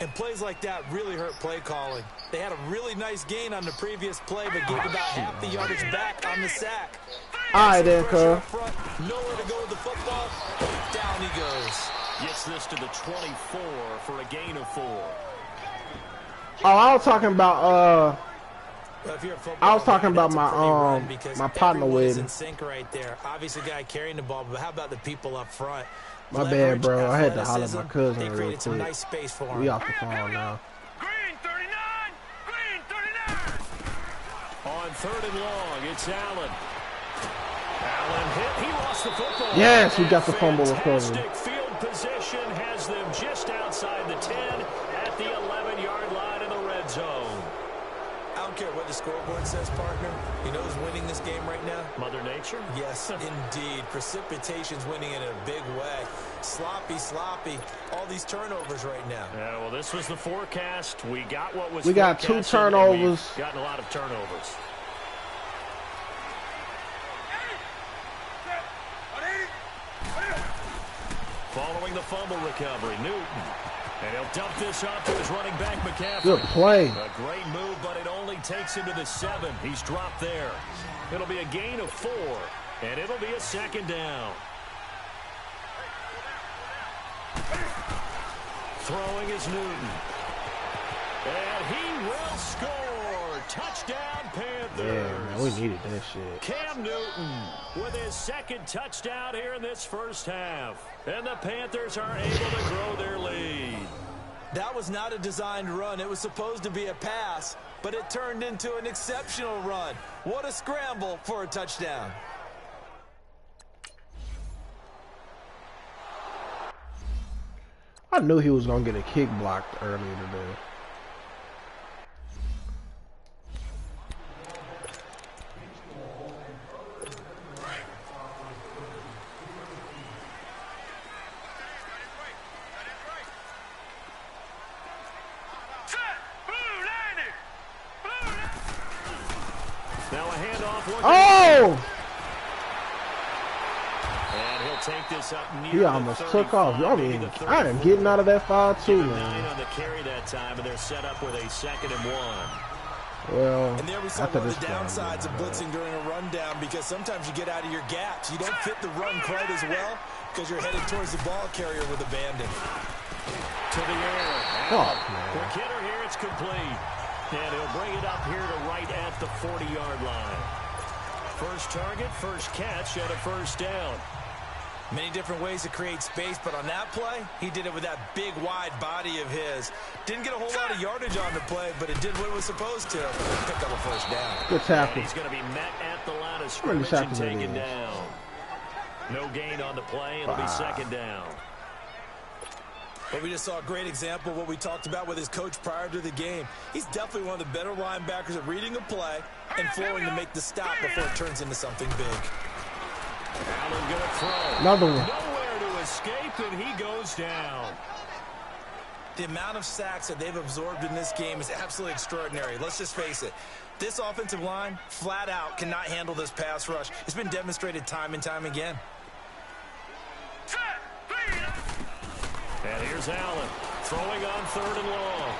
And plays like that really hurt play calling. They had a really nice gain on the previous play, but gave about half the yardage back on the sack. All right, then, Kerr. Nowhere to go with the football. Down he goes. Gets this to the 24 for a gain of 4. Oh, I was talking about I was talking about my my partner wedding. In sync right there. Obviously, guy carrying the ball, but how about the people up front? My bad, bro. I had to holler at my cousin They real created some quick. nice space for him. We off the phone now. Green 39! Green 39! On 3rd and long, it's Allen. Allen hit. He lost the football. Yes, we got the fumble recovery. Fantastic field position has them just outside the 10 at the 11-yard line in the red zone. I don't care what the scoreboard says, partner. You know who's winning this game right now? Mother Nature? Yes, indeed. Precipitation's winning in a big way. Sloppy, sloppy. All these turnovers right now. Yeah, well, this was the forecast. We got what was We got 2 forecasted, and we've turnovers. gotten a lot of turnovers. Following the fumble recovery, Newton. And he'll dump this off to his running back, McCaffrey. Good play. A great move, but it only takes him to the 7. He's dropped there. It'll be a gain of 4, and it'll be a 2nd down. Throwing is Newton. And he will score. Touchdown, Panthers. Yeah, man, we needed that shit. Cam Newton with his 2nd touchdown here in this first half. And the Panthers are able to grow their lead. That was not a designed run. It was supposed to be a pass, but it turned into an exceptional run. What a scramble for a touchdown. I knew he was gonna get a kick blocked earlier today. Now a handoff. Oh! And he'll take this up near He almost took off. I mean, I am getting out of that foul too, 9 man. on the carry that time, and they're set up with a 2nd and 1. Well, And there we saw after one of this the time, downsides of blitzing during a rundown, because sometimes you get out of your gaps. You don't fit the run quite as well because you're headed towards the ball carrier with abandon. To the air. Fuck, man. For Kidder here, it's complete. And he'll bring it up here to right at the 40-yard line. First target, first catch, and a first down. Many different ways to create space, but on that play, he did it with that big, wide body of his. Didn't get a whole lot of yardage on the play, but it did what it was supposed to. Pick up a first down. good And tackle. he's going to be met at the line of How many scrimmage and tackles it taken is? down. No gain on the play. It'll be 2nd down. But we just saw a great example of what we talked about with his coach prior to the game. He's definitely one of the better linebackers at reading a play and flowing to make the stop before it turns into something big. Allen going to throw. Another one. Nowhere to escape, and he goes down. The amount of sacks that they've absorbed in this game is absolutely extraordinary. Let's just face it. This offensive line, flat out, cannot handle this pass rush. It's been demonstrated time and time again. And here's Allen throwing on 3rd and long.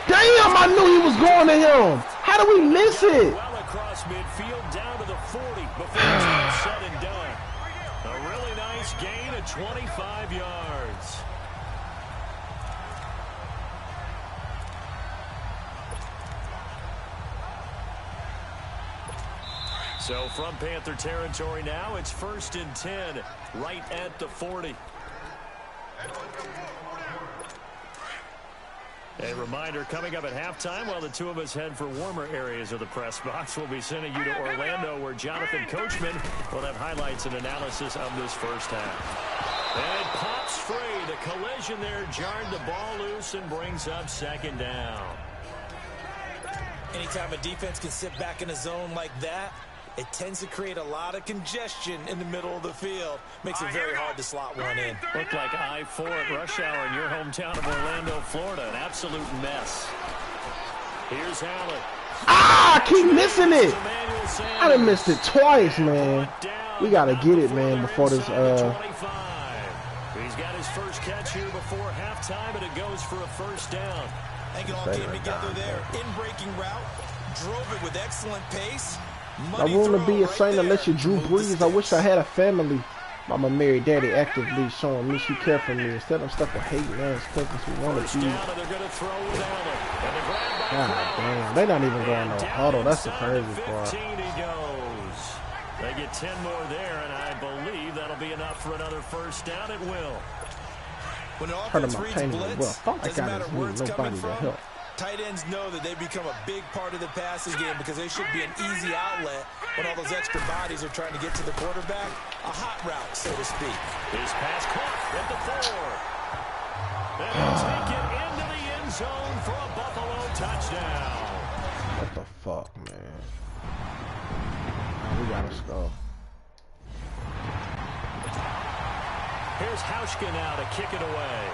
Damn, I knew he was going to him. How do we miss it? Well across midfield down to the 40 before it's all said and done. A really nice gain of 25 yards. So from Panther territory now, it's 1st and 10, right at the 40. A reminder, coming up at halftime, while the two of us head for warmer areas of the press box, we'll be sending you to Orlando, where Jonathan Coachman will have highlights and analysis of this first half. And pops free. The collision there jarred the ball loose and brings up 2nd down. Anytime a defense can sit back in a zone like that, it tends to create a lot of congestion in the middle of the field. Makes it very hard to slot one in. Looked like I-4 at rush hour in your hometown of Orlando, Florida. An absolute mess. Here's Allen. Ah, I keep missing it. I done missed it twice, man. We got to get it, man, before this. He's got his first catch here before halftime, and it goes for a 1st down. I think it all came together there. In-breaking route. Drove it with excellent pace. I want to be a saint unless you're Drew Brees. I wish I had a family. Mama Mary Daddy actively showing me she cared for me instead of stuff with hating ass cousins who want to be. God damn, they not even going no huddle. That's the crazy part. They get 10 more there, and I believe that'll be enough for another 1st down. It will. When the offense reads blitz, doesn't matter where it's coming from. Tight ends know that they become a big part of the passing game because they should be an easy outlet when all those extra bodies are trying to get to the quarterback. A hot route, so to speak. His pass caught at the 4. And they'll take it into the end zone for a Buffalo touchdown. What the fuck, man? We gotta score. Here's Hauschka now to kick it away.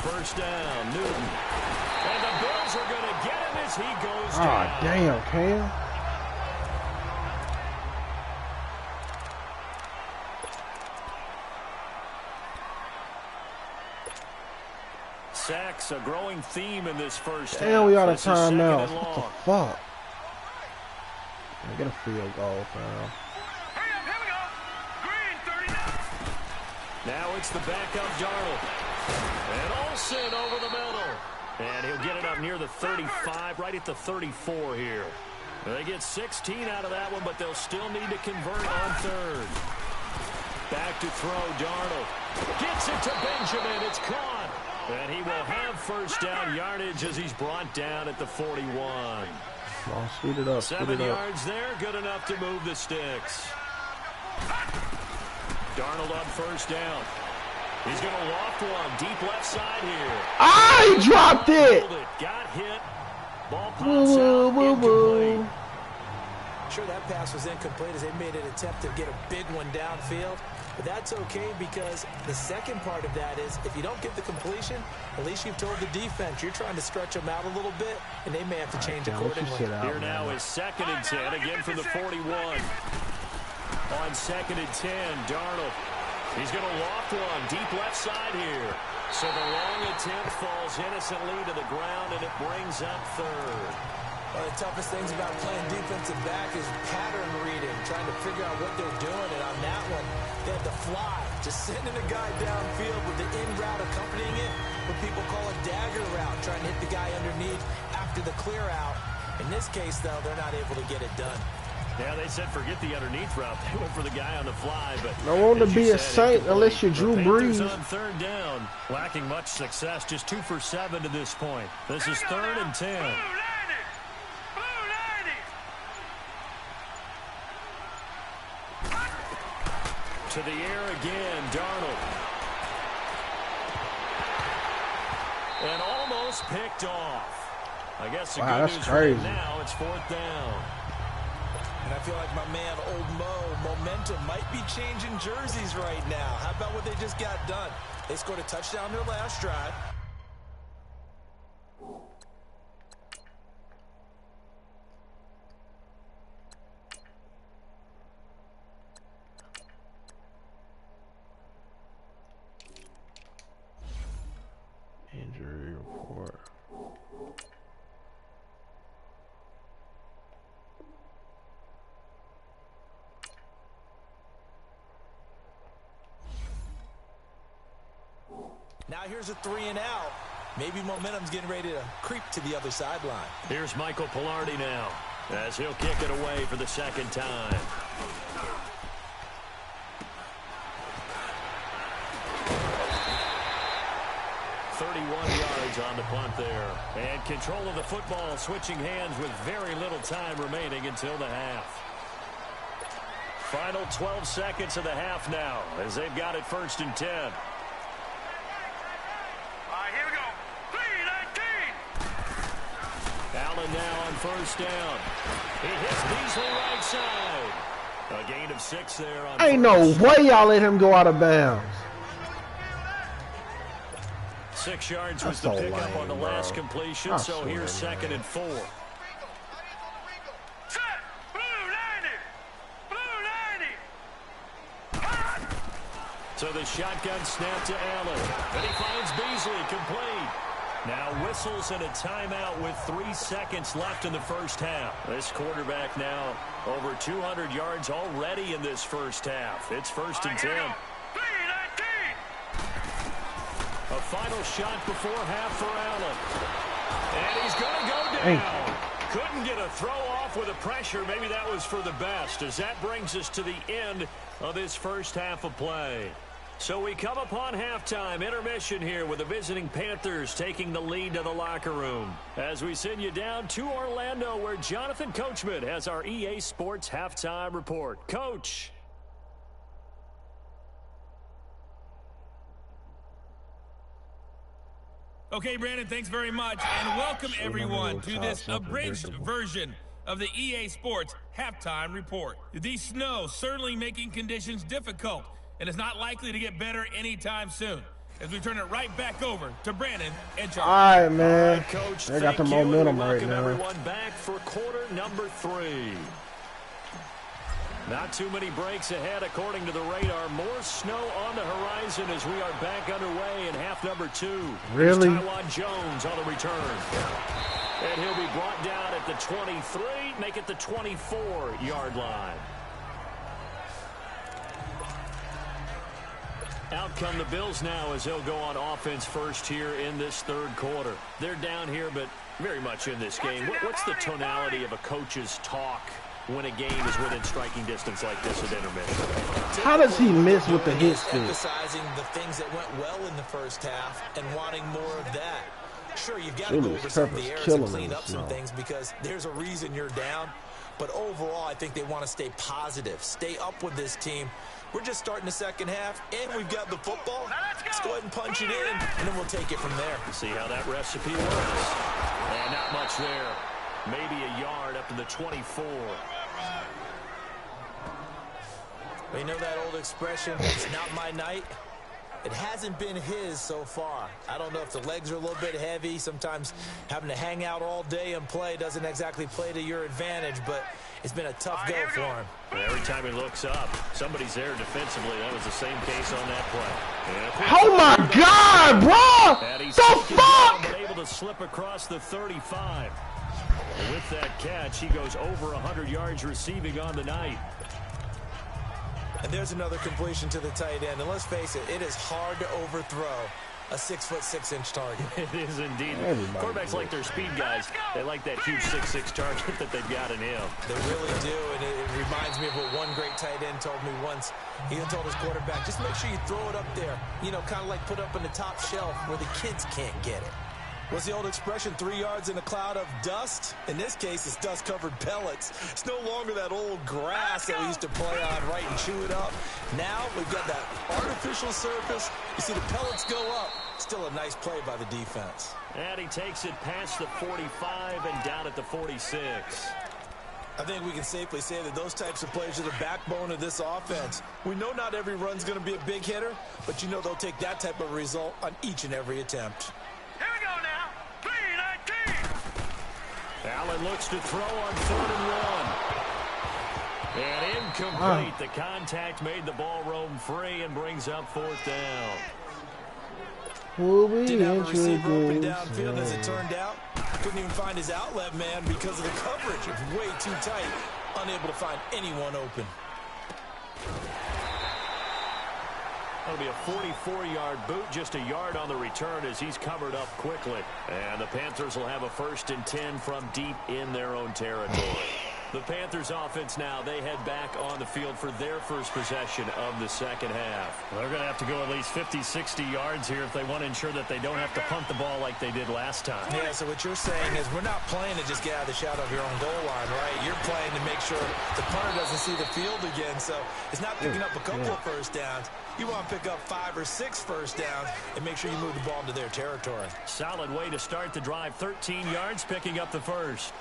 First down, Newton. And the Bills are going to get him as he goes down. Ah, damn, Cam. Sacks, a growing theme in this first half. Damn, we out of time now. What the fuck? Get a field goal, fam. Now it's the backup Darnold. And Olsen over the middle. And he'll get it up near the 35, right at the 34 here. They get 16 out of that one, but they'll still need to convert on 3rd. Back to throw, Darnold. Gets it to Benjamin. It's caught. And he will have 1st down yardage as he's brought down at the 41. Oh, speed it up. 7 yards there, good enough to move the sticks. Darnold on 1st down. He's going to loft one deep left side here. Ah, he dropped it. Got hit. Ball pops out, incomplete. Sure, that pass was incomplete as they made an attempt to get a big one downfield. But that's okay because the second part of that is if you don't get the completion, at least you've told the defense you're trying to stretch them out a little bit, and they may have to change accordingly. Here now is 2nd and 10, again from the 41. On 2nd and 10, Darnold. He's going to loft one deep left side here. So the long attempt falls innocently to the ground, and it brings up 3rd. One of the toughest things about playing defensive back is pattern reading, trying to figure out what they're doing. And on that one, they had to fly, just sending a guy downfield with the in route accompanying it, what people call a dagger route, trying to hit the guy underneath after the clear out. In this case, though, they're not able to get it done. Yeah, they said forget the underneath route. They went for the guy on the fly, but I want to be a saint unless you're Drew Brees. On 3rd down, lacking much success, just 2 for 7 to this point. This is 3rd and 10. To the air again, Darnold. And almost picked off. I guess the good news for him now, it's 4th down. And I feel like my man, Old Mo, momentum might be changing jerseys right now. How about what they just got done? They scored a touchdown their last drive. Injury report. Now here's a 3 and out. Maybe momentum's getting ready to creep to the other sideline. Here's Michael Pilardi now, as he'll kick it away for the 2nd time. On the punt there. And control of the football, switching hands with very little time remaining until the half. Final 12 seconds of the half now, as they've got it 1st and 10. All right, here we go. 3-19. Allen now on 1st down. He hits Beasley right side. A gain of 6 there on Ain't no way y'all let him go out of bounds. 6 yards was the pickup on the last completion, so here's 2nd and 4. Set. Blue 90. Blue 90. So the shotgun snap to Allen. And he finds Beasley complete. Now whistles and a timeout with 3 seconds left in the 1st half. This quarterback now over 200 yards already in this 1st half. It's 1st and 10. A final shot before half for Allen. And he's going to go down. Couldn't get a throw off with the pressure. Maybe that was for the best, as that brings us to the end of this 1st half of play. So we come upon halftime intermission here with the visiting Panthers taking the lead to the locker room. As we send you down to Orlando, where Jonathan Coachman has our EA Sports halftime report. Coach. Okay, Brandon, thanks very much, and welcome everyone to this abridged version of the EA Sports Halftime Report. The snow certainly making conditions difficult, and it's not likely to get better anytime soon, as we turn it right back over to Brandon and Charles. All right, man. All right, Coach, they got the momentum right now. Everyone back for quarter number 3. Not too many breaks ahead, according to the radar. More snow on the horizon as we are back underway in half number 2. Really? Taiwan Jones on the return. And he'll be brought down at the 23, make it the 24-yard line. Out come the Bills now as they'll go on offense first here in this 3rd quarter. They're down here, but very much in this game. What's the tonality of a coach's talk when a game is within striking distance like this at intermission? How does he miss with the hit stick? Emphasizing the things that went well in the 1st half and wanting more of that. Sure, you've got to go over some of the errors and clean up some things because there's a reason you're down. But overall, I think they want to stay positive, stay up with this team. We're just starting the 2nd half, and we've got the football. Let's go ahead and punch it in, and then we'll take it from there. See how that recipe works. And not much there. Maybe a yard up to the 24. Well, you know that old expression, it's not my night? It hasn't been his so far. I don't know if the legs are a little bit heavy. Sometimes having to hang out all day and play doesn't exactly play to your advantage, but it's been a tough go for him. And every time he looks up, somebody's there defensively. That was the same case on that play. Oh, my God, bro! And he's The fuck? able to slip across the 35. And with that catch, he goes over 100 yards receiving on the night. And there's another completion to the tight end. And let's face it, it is hard to overthrow a 6'6" target. It is indeed. Quarterbacks like their speed guys. They like that huge 6'6" target that they've got in him. They really do, and it reminds me of what one great tight end told me once. He told his quarterback, just make sure you throw it up there. You know, kind of like put up in the top shelf where the kids can't get it. What's the old expression, 3 yards in a cloud of dust? In this case, it's dust-covered pellets. It's no longer that old grass that we used to play on, right, and chew it up. Now we've got that artificial surface. You see the pellets go up. Still a nice play by the defense. And he takes it past the 45 and down at the 46. I think we can safely say that those types of plays are the backbone of this offense. We know not every run's going to be a big hitter, but you know they'll take that type of result on each and every attempt. Here we go now. 3-19. Allen looks to throw on 3rd and 1. And incomplete. The contact made the ball roam free and brings up 4th down. Didn't have a receiver open downfield, as it turned out. Couldn't even find his outlet man because of the coverage. It was way too tight. Unable to find anyone open. That'll be a 44-yard boot, just a yard on the return as he's covered up quickly. And the Panthers will have a 1st and 10 from deep in their own territory. The Panthers offense now, they head back on the field for their first possession of the second half. They're going to have to go at least 50, 60 yards here if they want to ensure that they don't have to punt the ball like they did last time. Yeah, so what you're saying is we're not playing to just get out of the shadow of your own goal line, right? You're playing to make sure the punter doesn't see the field again. So it's not picking up a couple of first downs. You want to pick up 5 or 6 first downs and make sure you move the ball into their territory. Solid way to start the drive. 13 yards, picking up the first.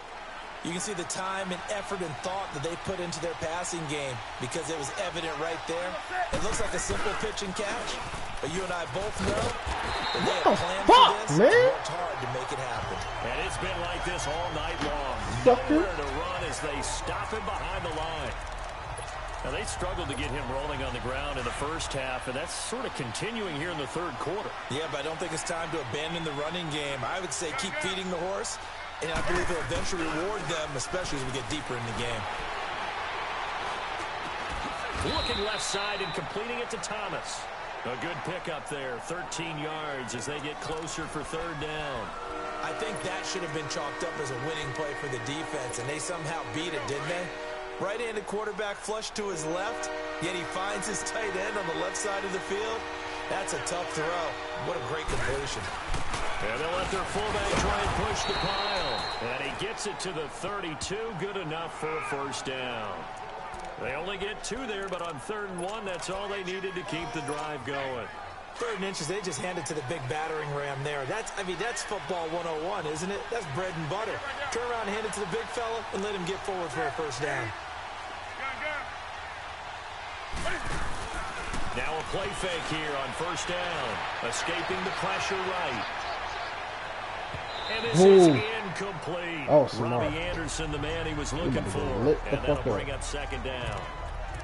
You can see the time and effort and thought that they put into their passing game because it was evident right there. It looks like a simple pitch and catch, but you and I both know that they have planned for this and worked hard to make it happen. And it's been like this all night long. Nowhere to run as they stop him behind the line. Now, they struggled to get him rolling on the ground in the first half, and that's sort of continuing here in the 3rd quarter. Yeah, but I don't think it's time to abandon the running game. I would say keep feeding the horse. And I believe he'll eventually reward them, especially as we get deeper in the game. Looking left side and completing it to Thomas. A good pickup there, 13 yards as they get closer for 3rd down. I think that should have been chalked up as a winning play for the defense, and they somehow beat it, didn't they? Right-handed quarterback flush to his left, yet he finds his tight end on the left side of the field. That's a tough throw. What a great completion. And they'll let their fullback try and push the pile. And he gets it to the 32. Good enough for a 1st down. They only get 2 there, but on 3rd and 1, that's all they needed to keep the drive going. 3rd and inches, they just hand it to the big battering ram there. That's football 101, isn't it? That's bread and butter. Turn around and hand it to the big fella and let him get forward for a 1st down. Now a play fake here on 1st down. Escaping the pressure right. And this is incomplete. Robbie Anderson, the man he was looking for. And that'll bring up 2nd down.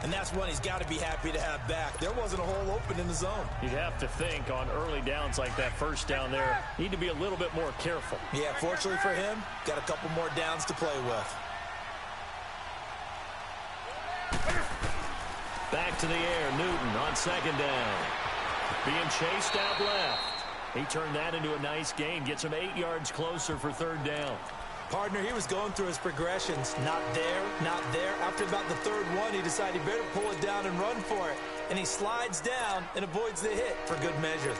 And that's one he's got to be happy to have back. There wasn't a hole open in the zone. You'd have to think on early downs like that 1st down there, need to be a little bit more careful. Yeah, fortunately for him, got a couple more downs to play with. Back to the air, Newton on 2nd down. Being chased out left. He turned that into a nice gain. Gets him 8 yards closer for 3rd down. Partner, he was going through his progressions. Not there, not there. After about the 3rd one, he decided he better pull it down and run for it. And he slides down and avoids the hit for good measure.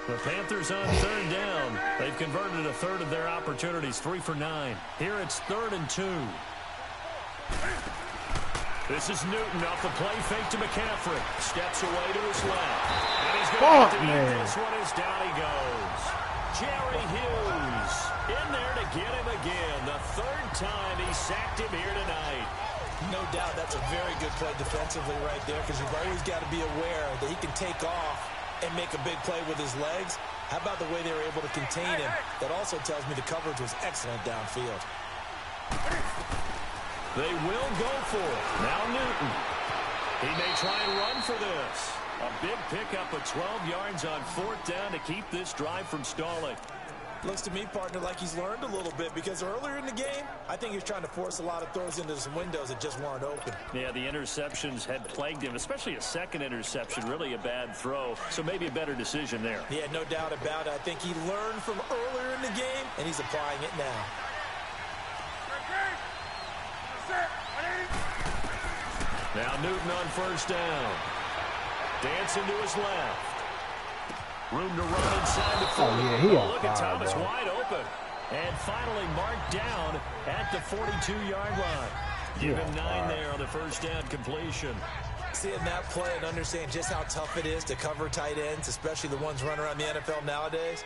The Panthers on 3rd down. They've converted a 1/3 of their opportunities, 3 for 9. Here it's 3rd and 2. This is Newton off the play fake to McCaffrey. Steps away to his left. And he's going to have to eat this one as down he goes. Jerry Hughes in there to get him again. The 3rd time he sacked him here tonight. No doubt that's a very good play defensively right there because you've always got to be aware that he can take off and make a big play with his legs. How about the way they were able to contain him? That also tells me the coverage was excellent downfield. They will go for it. Now Newton. He may try and run for this. A big pickup of 12 yards on 4th down to keep this drive from stalling. Looks to me, partner, like he's learned a little bit because earlier in the game, I think he was trying to force a lot of throws into some windows that just weren't open. Yeah, the interceptions had plagued him, especially a 2nd interception, really a bad throw. So maybe a better decision there. Yeah, no doubt about it. I think he learned from earlier in the game, and he's applying it now. Now Newton on 1st down. Dancing to his left. Room to run inside the 40. Oh, yeah, he on look at fire, Thomas bro. wide open. And finally marked down at the 42-yard line. Give him 9 there on the first down completion. Seeing that play and understanding just how tough it is to cover tight ends, especially the ones running around the NFL nowadays,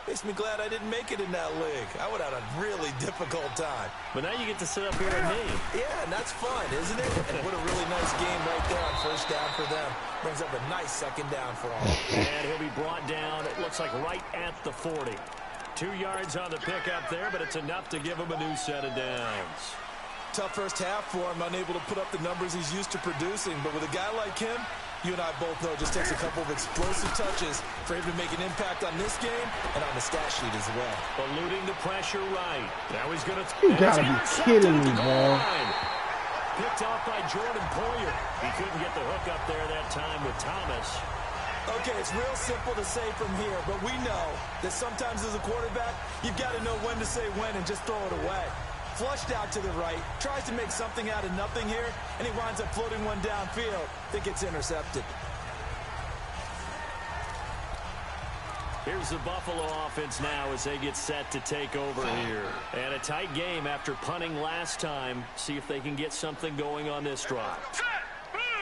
makes me glad I didn't make it in that league. I would have had a really difficult time. But now you get to sit up here with me. Yeah, and that's fun, isn't it? And what a really nice game right there on first down for them. Brings up a nice second down for them. And he'll be brought down, it looks like right at the 40. 2 yards on the pickup there, but it's enough to give him a new set of downs. Tough first half for him, unable to put up the numbers he's used to producing. But with a guy like him, you and I both know it just takes a couple of explosive touches for him to make an impact on this game and on the stat sheet as well. Eluding the pressure right. Now he's going to... You gotta be kidding me, bro. Picked off by Jordan Poyer. He couldn't get the hook up there that time with Thomas. Okay, it's real simple to say from here, but we know that sometimes as a quarterback, you've got to know when to say when and just throw it away. Flushed out to the right, tries to make something out of nothing here, and he winds up floating one downfield that gets intercepted. Here's the Buffalo offense now as they get set to take over here. And a tight game after punting last time. See if they can get something going on this drive.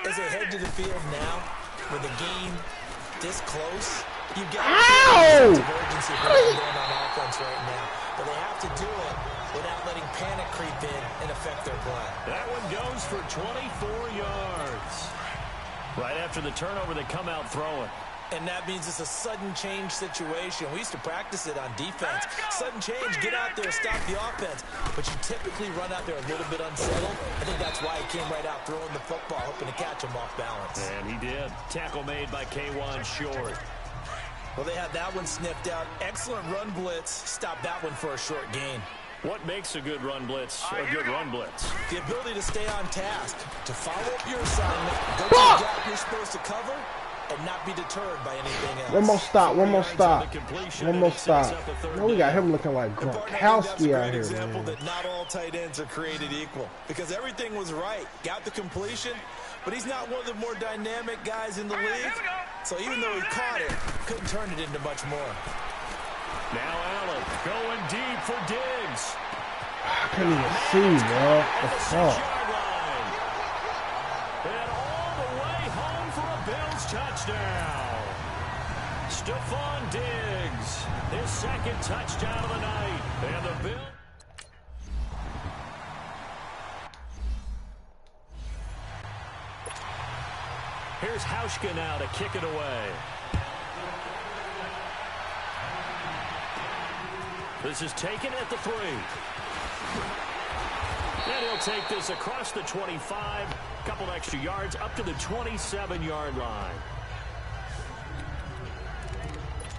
As they head to the field now, with the game this close, you've got Ow! a sense of urgency going on offense right now. But they have to do it without letting panic creep in and affect their play. That one goes for 24 yards. Right after the turnover, they come out throwing. And that means it's a sudden change situation. We used to practice it on defense. Sudden change, get out there, stop the offense. But you typically run out there a little bit unsettled. I think that's why he came right out throwing the football, hoping to catch him off balance. And he did. Tackle made by K1 Short. Well, they had that one sniffed out. Excellent run blitz. Stop that one for a short gain. What makes a good run blitz a good run blitz? The ability to stay on task, to follow up your assignment, go to the gap you're supposed to cover, and not be deterred by anything else. One more stop, one more stop. One more stop. Now we got him looking like Gronkowski out here, example man. that not all tight ends are created equal, because everything was right. Got the completion, but he's not one of the more dynamic guys in the league. So even though he caught it, couldn't turn it into much more. Now Allen going deep for Diggs. I couldn't even see, bro. What the fuck? And all the way home for a Bills touchdown. Stephon Diggs, his second touchdown of the night. And the Bills. Here's Hauschka now to kick it away. This is taken at the 3. And he'll take this across the 25. Couple extra yards up to the 27-yard line.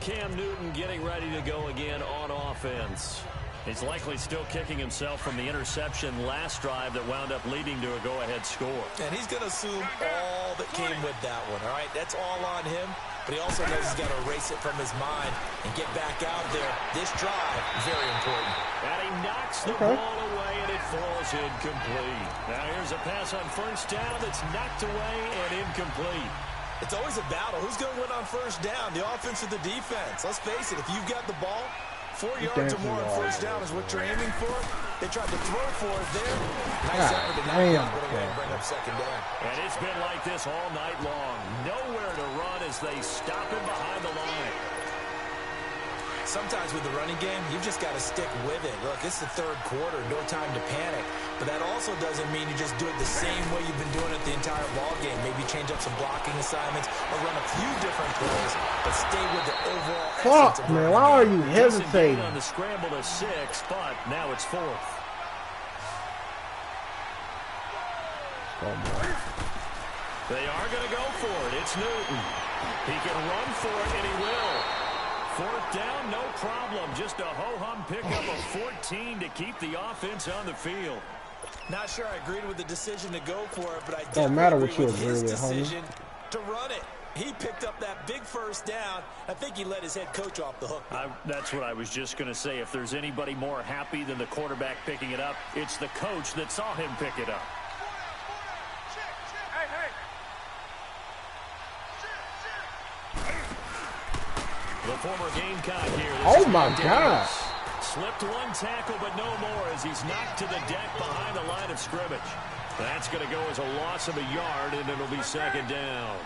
Cam Newton getting ready to go again on offense. He's likely still kicking himself from the interception last drive that wound up leading to a go-ahead score. And he's going to assume all that came with that one, all right? That's all on him. But he also knows he's got to erase it from his mind and get back out there. This drive, very important. And he knocks the ball away, and it falls incomplete. Now here's a pass on first down that's knocked away and incomplete. It's always a battle. Who's going to win on first down, the offense or the defense? Let's face it, if you've got the ball, 4 yards or more on first down is what you're aiming for. They tried to throw for it there. Nice effort to knock it bring up second down. And it's been like this all night long. Nowhere to run as they stop him behind the line. Sometimes with the running game, you've just got to stick with it. Look, it's the third quarter, no time to panic. But that also doesn't mean you just do it the same way you've been doing it the entire ball game. Maybe change up some blocking assignments or run a few different plays, but stay with the overall essence of man, why are you hesitating? On the scramble to 6, but now it's 4th. They are going to go for it. It's Newton. He can run for it, and he will. 4th down, no problem. Just a ho-hum pickup of 14 to keep the offense on the field. Not sure I agreed with the decision to go for it, but I don't matter what you with agree his with, decision to run it. He picked up that big first down. I think he let his head coach off the hook. That's what I was just going to say. If there's anybody more happy than the quarterback picking it up, it's the coach that saw him pick it up. The former Gamecock here. Oh, my God. Slipped one tackle, but no more as he's knocked to the deck behind the line of scrimmage. That's going to go as a loss of a yard, and it'll be second down.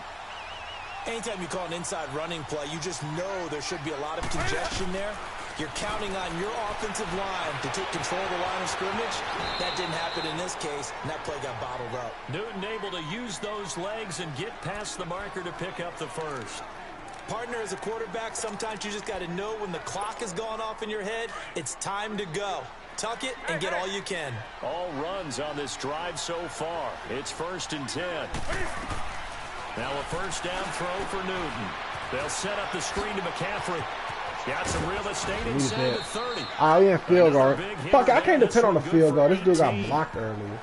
Anytime you call an inside running play, you just know there should be a lot of congestion there. You're counting on your offensive line to take control of the line of scrimmage. That didn't happen in this case, and that play got bottled up. Newton able to use those legs and get past the marker to pick up the first. Partner, as a quarterback, sometimes you just got to know when the clock has gone off in your head, it's time to go. Tuck it and get all you can. All runs on this drive so far. It's 1st and 10. Now a first down throw for Newton. They'll set up the screen to McCaffrey. Got some real estate inside the 30. Oh, yeah, field goal. Fuck, I can't depend on the field goal. This dude got blocked earlier.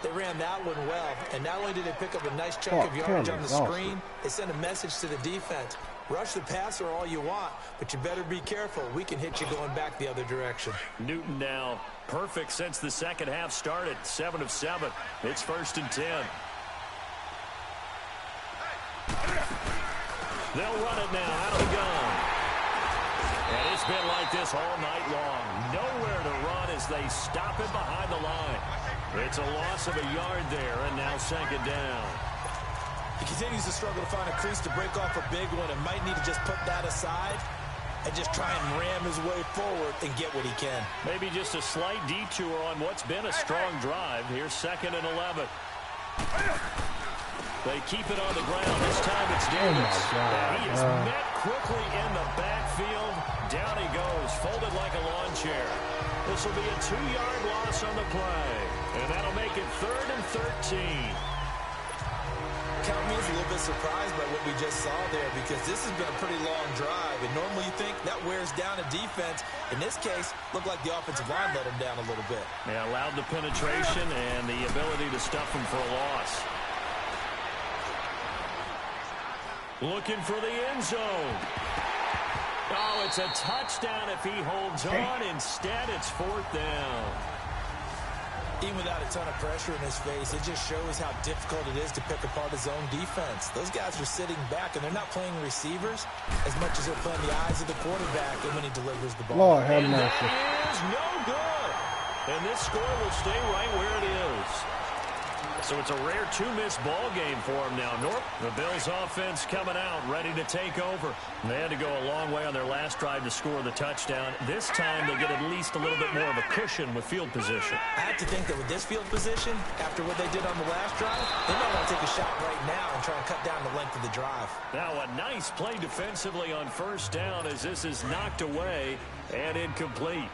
They ran that one well, and not only did they pick up a nice chunk of yardage on the screen, they sent a message to the defense. Rush the passer all you want, but you better be careful. We can hit you going back the other direction. Newton now perfect since the second half started. 7 of 7. It's 1st and 10. They'll run it now out of the gun. And it's been like this all night long. Nowhere to run as they stop it behind the line. It's a loss of a yard there, and now second down. He continues to struggle to find a crease to break off a big one and might need to just put that aside and just try and ram his way forward and get what he can. Maybe just a slight detour on what's been a strong drive. Here's 2nd and 11. They keep it on the ground. This time it's Davis. And he is met quickly in the backfield. Down he goes, folded like a lawn chair. This will be a 2-yard loss on the play. And that'll make it 3rd and 13. Count me as a little bit surprised by what we just saw there because this has been a pretty long drive. And normally you think that wears down a defense. In this case, looked like the offensive line let him down a little bit. Yeah, allowed the penetration and the ability to stuff him for a loss. Looking for the end zone. Oh, it's a touchdown if he holds on. Instead, it's 4th down. Even without a ton of pressure in his face, it just shows how difficult it is to pick apart his own defense. Those guys are sitting back, and they're not playing receivers as much as they're playing the eyes of the quarterback and when he delivers the ball. Lord have mercy. That is no good. And this score will stay right where it is. So it's a rare 2-miss ball game for him now. The Bills offense coming out, ready to take over. They had to go a long way on their last drive to score the touchdown. This time they'll get at least a little bit more of a cushion with field position. I have to think that with this field position, after what they did on the last drive, they might want to take a shot right now and try and cut down the length of the drive. Now a nice play defensively on first down as this is knocked away and incomplete.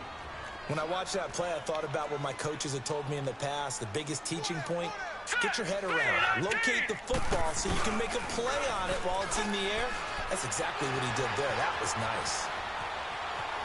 When I watched that play, I thought about what my coaches had told me in the past. The biggest teaching point, get your head around. Locate the football so you can make a play on it while it's in the air. That's exactly what he did there. That was nice.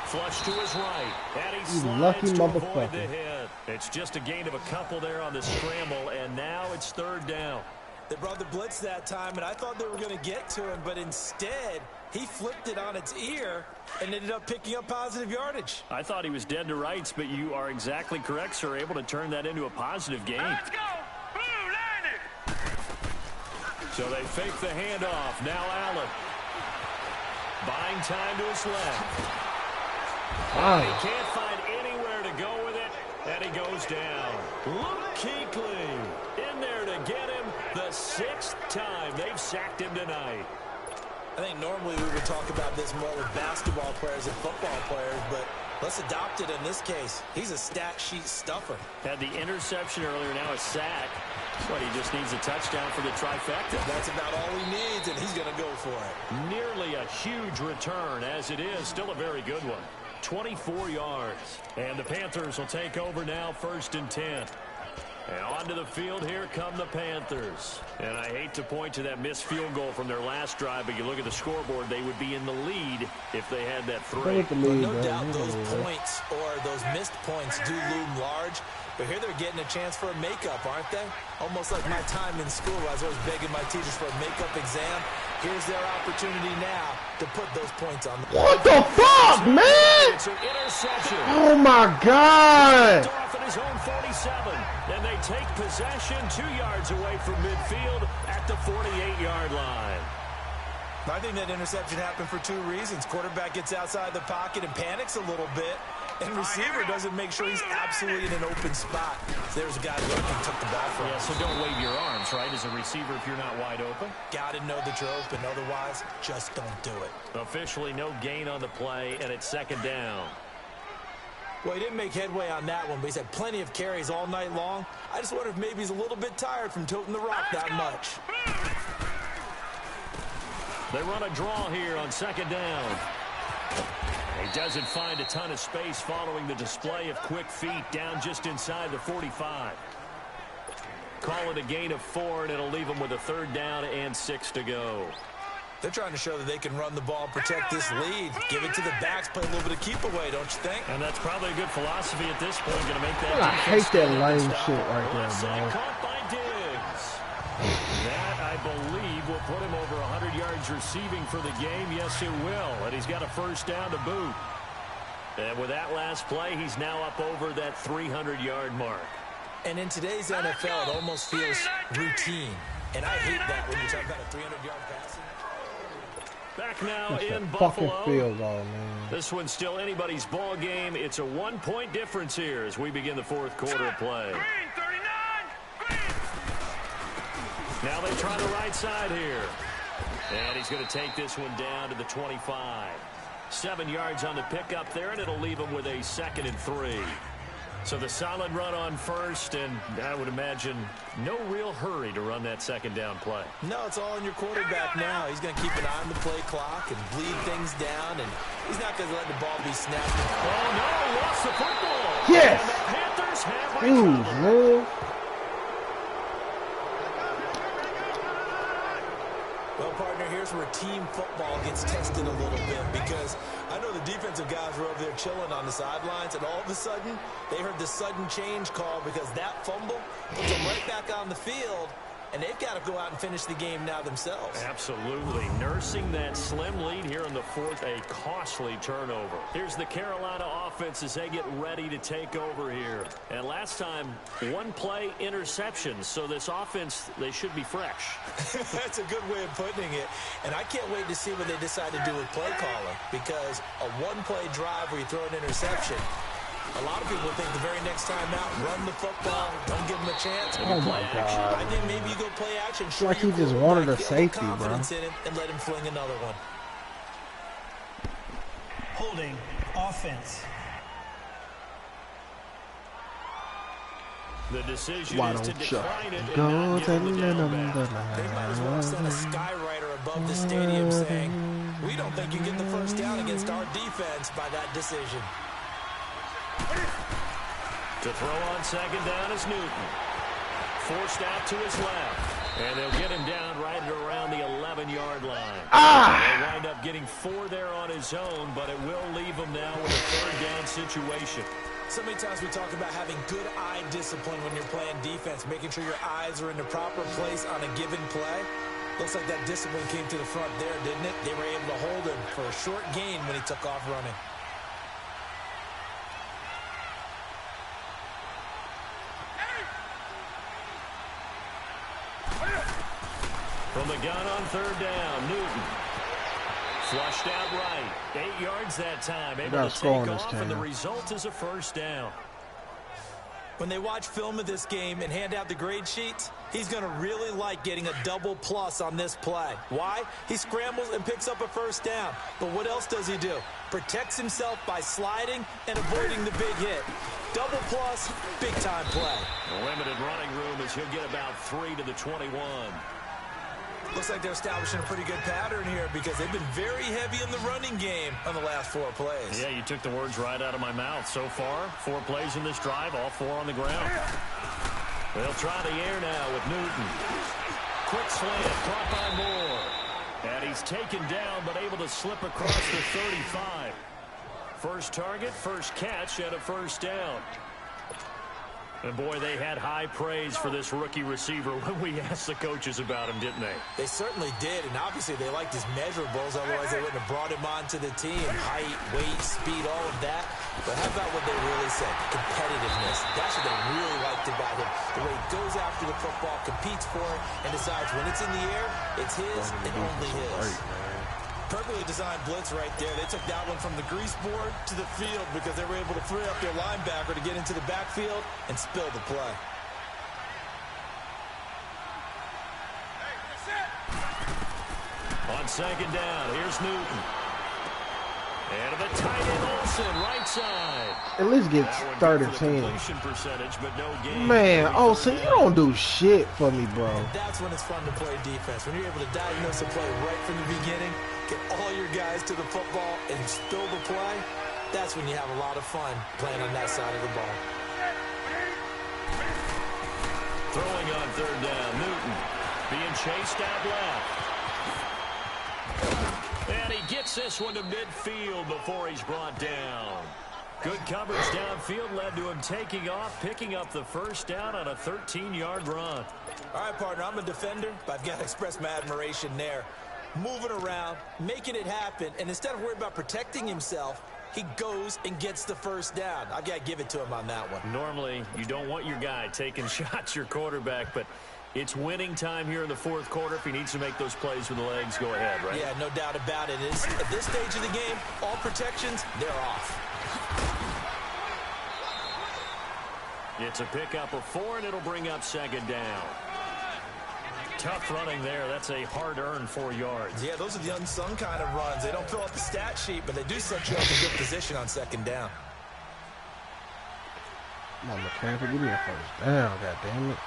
Flush to his right. And he lucky slides to avoid motherfucker. the hit. It's just a gain of a couple there on the scramble, and now it's 3rd down. They brought the blitz that time, and I thought they were going to get to him, but instead, he flipped it on its ear and ended up picking up positive yardage. I thought he was dead to rights, but you are exactly correct, sir. Able to turn that into a positive gain. Let's go. Blue, land it. So they fake the handoff. Now Allen. Buying time to his left. He can't find anywhere to go with it, and he goes down. Luke Kuechly in there to get him the 6th time they've sacked him tonight. I think normally we would talk about this more with basketball players and football players, but let's adopt it in this case. He's a stat sheet stuffer. Had the interception earlier, now a sack. But he just needs a touchdown for the trifecta. That's about all he needs, and he's going to go for it. Nearly a huge return, as it is still a very good one. 24 yards. And the Panthers will take over now, 1st and 10. And onto the field, here come the Panthers. And I hate to point to that missed field goal from their last drive, but you look at the scoreboard, they would be in the lead if they had that 3. No doubt those points or those missed points do loom large. But here they're getting a chance for a makeup, aren't they? Almost like my time in school. I was always begging my teachers for a makeup exam. Here's their opportunity now to put those points on the board. What the fuck, man? It's an interception. Oh, my God. Off at his own 47. Then they take possession 2 yards away from midfield at the 48-yard line. I think that interception happened for two reasons. Quarterback gets outside the pocket and panics a little bit, and receiver doesn't make sure he's absolutely in an open spot. So there's a guy who took the ball from him. Yeah, so don't wave your arms, right, as a receiver if you're not wide open. Got to know that you're open. Otherwise, just don't do it. Officially no gain on the play, and it's second down. Well, he didn't make headway on that one, but he's had plenty of carries all night long. I just wonder if maybe he's a little bit tired from toting the rock that much. They run a draw here on second down. He doesn't find a ton of space following the display of quick feet down just inside the 45. Call it a gain of 4, and it'll leave them with a third down and 6 to go. They're trying to show that they can run the ball, protect this lead. Give it to the backs, play a little bit of keep away, don't you think? And that's probably a good philosophy at this point. Going to make that. I hate that lame shit right there, bro. Caught by Diggs. That, I believe, will put him over 100 yards receiving for the game. Yes, it will. And he's got a first down to boot. And with that last play, he's now up over that 300-yard mark. And in today's NFL, it almost feels routine. And I hate that when you talk about a 300-yard passing. Back now That's in a Buffalo. fucking field goal, man. This one's still anybody's ball game. It's a 1-point difference here as we begin the fourth quarter of play. Green, 39. Now they try the right side here. And he's going to take this one down to the 25. 7 yards on the pickup there, and it'll leave him with a 2nd and 3. So the solid run on first, and I would imagine no real hurry to run that second down play. No, it's all on your quarterback now. He's going to keep an eye on the play clock and bleed things down, and he's not going to let the ball be snapped. Oh, no, lost the football. Yes! And the Panthers have Huge, man. Well, partner, here's where team football gets tested a little bit, because I know the defensive guys were over there chilling on the sidelines, and all of a sudden, they heard the sudden change call because that fumble puts them right back on the field, and they've got to go out and finish the game now themselves. Absolutely. Nursing that slim lead here in the fourth, a costly turnover. Here's the Carolina offense as they get ready to take over here. And last time, one play interception, so this offense, they should be fresh. That's a good way of putting it. And I can't wait to see what they decide to do with play calling, because a one-play drive where you throw an interception, a lot of people think the very next time out, run the football, don't give them a chance. Oh my God. I think maybe you go play action. It's like he just wanted a safety, bro. Confidence in him and let him fling another one. Holding offense. The decision Why is to don't you decline it go and not give and the let down him back. They might as well send a skywriter above the stadium saying, we don't think you get the first down against our defense by that decision. To throw on second down is Newton. Forced out to his left. And they'll get him down right at around the 11-yard line. They'll wind up getting 4 there on his own, but it will leave him now with a third down situation. So many times we talk about having good eye discipline when you're playing defense, making sure your eyes are in the proper place on a given play. Looks like that discipline came to the front there, didn't it? They were able to hold him for a short gain when he took off running. From the gun on third down, Newton. Flushed out right. 8 yards that time. Able to take off, and the result is a first down. When they watch film of this game and hand out the grade sheets, he's going to really like getting a double plus on this play. Why? He scrambles and picks up a first down. But what else does he do? Protects himself by sliding and avoiding the big hit. Double plus, big-time play. Limited running room as he'll get about 3 to the 21. Looks like they're establishing a pretty good pattern here because they've been very heavy in the running game on the last 4 plays. Yeah, you took the words right out of my mouth. So far, 4 plays in this drive, all 4 on the ground. They'll try the air now with Newton. Quick slant, caught by Moore. And he's taken down, but able to slip across the 35. First target, first catch, and a first down. And, boy, they had high praise for this rookie receiver when we asked the coaches about him, didn't they? They certainly did, and obviously they liked his measurables. Otherwise, they wouldn't have brought him onto the team. Height, weight, speed, all of that. But how about what they really said? Competitiveness. That's what they really liked about him. The way he goes after the football, competes for it, and decides when it's in the air, it's his and only his. Perfectly designed blitz right there. They took that one from the grease board to the field because they were able to free up their linebacker to get into the backfield and spill the play. On second down, here's Newton. And to the tight end, Olsen, right side. At least get third and 10. But no gain. Man, Olsen, you don't do shit for me, bro. And that's when it's fun to play defense. When you're able to diagnose a play right from the beginning, get all your guys to the football, and spill the play, that's when you have a lot of fun playing on that side of the ball. Throwing on third down, Newton being chased out left. And he gets this one to midfield before he's brought down. Good coverage downfield led to him taking off, picking up the first down on a 13-yard run. All right, partner, I'm a defender, but I've got to express my admiration there. Moving around, making it happen, and instead of worrying about protecting himself, he goes and gets the first down. I've got to give it to him on that one. Normally, you don't want your guy taking shots, your quarterback, but it's winning time here in the fourth quarter. If he needs to make those plays with the legs, go ahead, right? Yeah, no doubt about it. At this stage of the game, all protections, they're off. It's a pickup of 4, and it'll bring up second down. Tough running there. That's a hard-earned 4 yards. Yeah, those are the unsung kind of runs. They don't fill up the stat sheet, but they do set you up in good position on second down. Come on, McCaffrey, give me a first down, God damn it.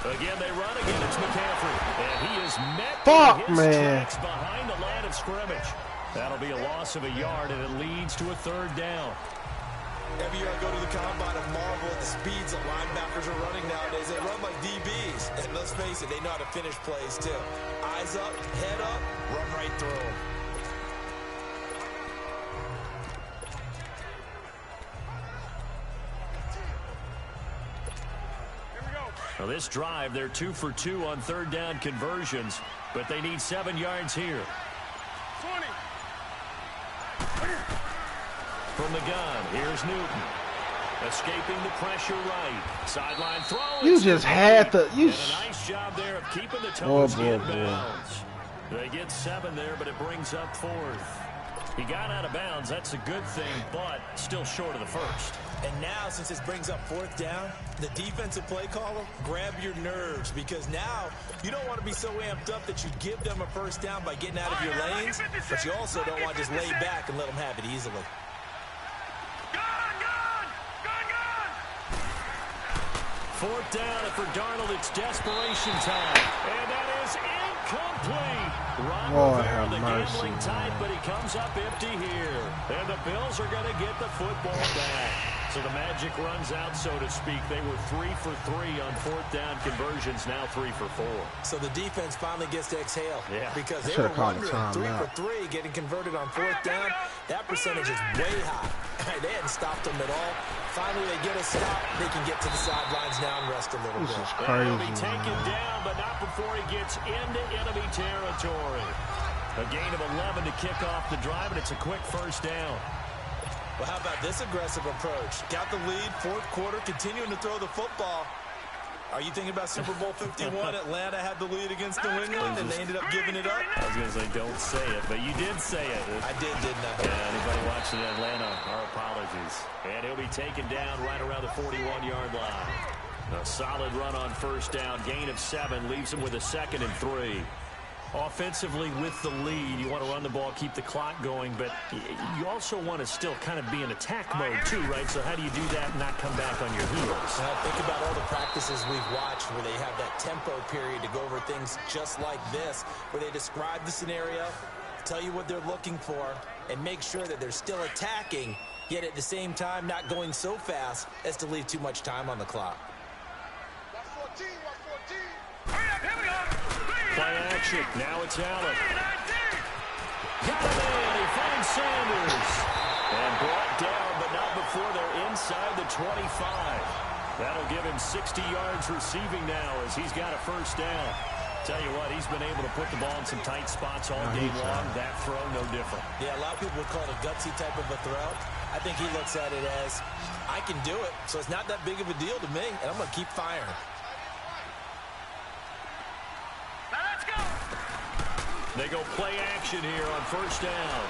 Again, they run. Again, it's McCaffrey. And he is met Fuck, his man. tracks behind the line of scrimmage. That'll be a loss of a yard, and it leads to a third down. Every year I go to the combine and marvel at the speeds that linebackers are running nowadays. They run like DBs. And let's face it, they know how to finish plays, too. Eyes up, head up, run right through them. Now this drive, they're 2 for 2 on third down conversions, but they need 7 yards here. 20. From the gun, here's Newton. Escaping the pressure right. Sideline throw. You just had to. You and a nice job there of keeping the toes in bounds. They get 7 there, but it brings up 4th. He got out of bounds. That's a good thing, but still short of the first. And now, since this brings up 4th down, the defensive play caller, grab your nerves, because now you don't want to be so amped up that you give them a first down by getting out of your lanes, but you also don't want to just lay back and let them have it easily. Fourth down, and for Darnold, it's desperation time. And that is incomplete. Ron Rivera, the gambling type, but he comes up empty here. And the Bills are going to get the football back. So the magic runs out, so to speak. They were 3 for 3 on fourth down conversions, now 3 for 4. So the defense finally gets to exhale. Yeah. Because they were wondering, 3 for 3 getting converted on fourth down. That percentage is way high. They hadn't stopped them at all. Finally, they get a stop. They can get to the sidelines now and rest a little bit. This is crazy. He'll be taken down, but not before he gets into enemy territory. A gain of 11 to kick off the drive, and it's a quick first down. Well, how about this aggressive approach? Got the lead, fourth quarter, continuing to throw the football. Are you thinking about Super Bowl 51? Atlanta had the lead against New England, and they ended up giving it up? I was going to say, don't say it, but you did say it. I did, didn't I? Yeah, anybody watching Atlanta, our apologies. And he'll be taken down right around the 41-yard line. A solid run on first down, gain of 7, leaves him with a 2nd and 3. Offensively with the lead, you want to run the ball, keep the clock going, but you also want to still kind of be in attack mode too, right? So how do you do that and not come back on your heels? Think about all the practices we've watched where they have that tempo period to go over things just like this, where they describe the scenario, tell you what they're looking for, and make sure that they're still attacking, yet at the same time not going so fast as to leave too much time on the clock. Play action. Now it's Allen. Got him in. He finds Sanders. And brought down, but not before they're inside the 25. That'll give him 60 yards receiving now as he's got a first down. Tell you what, he's been able to put the ball in some tight spots all game long. That throw, no different. Yeah, a lot of people would call it a gutsy type of a throw. I think he looks at it as, I can do it, so it's not that big of a deal to me, and I'm going to keep firing. Now let's go. They go play action here on first down.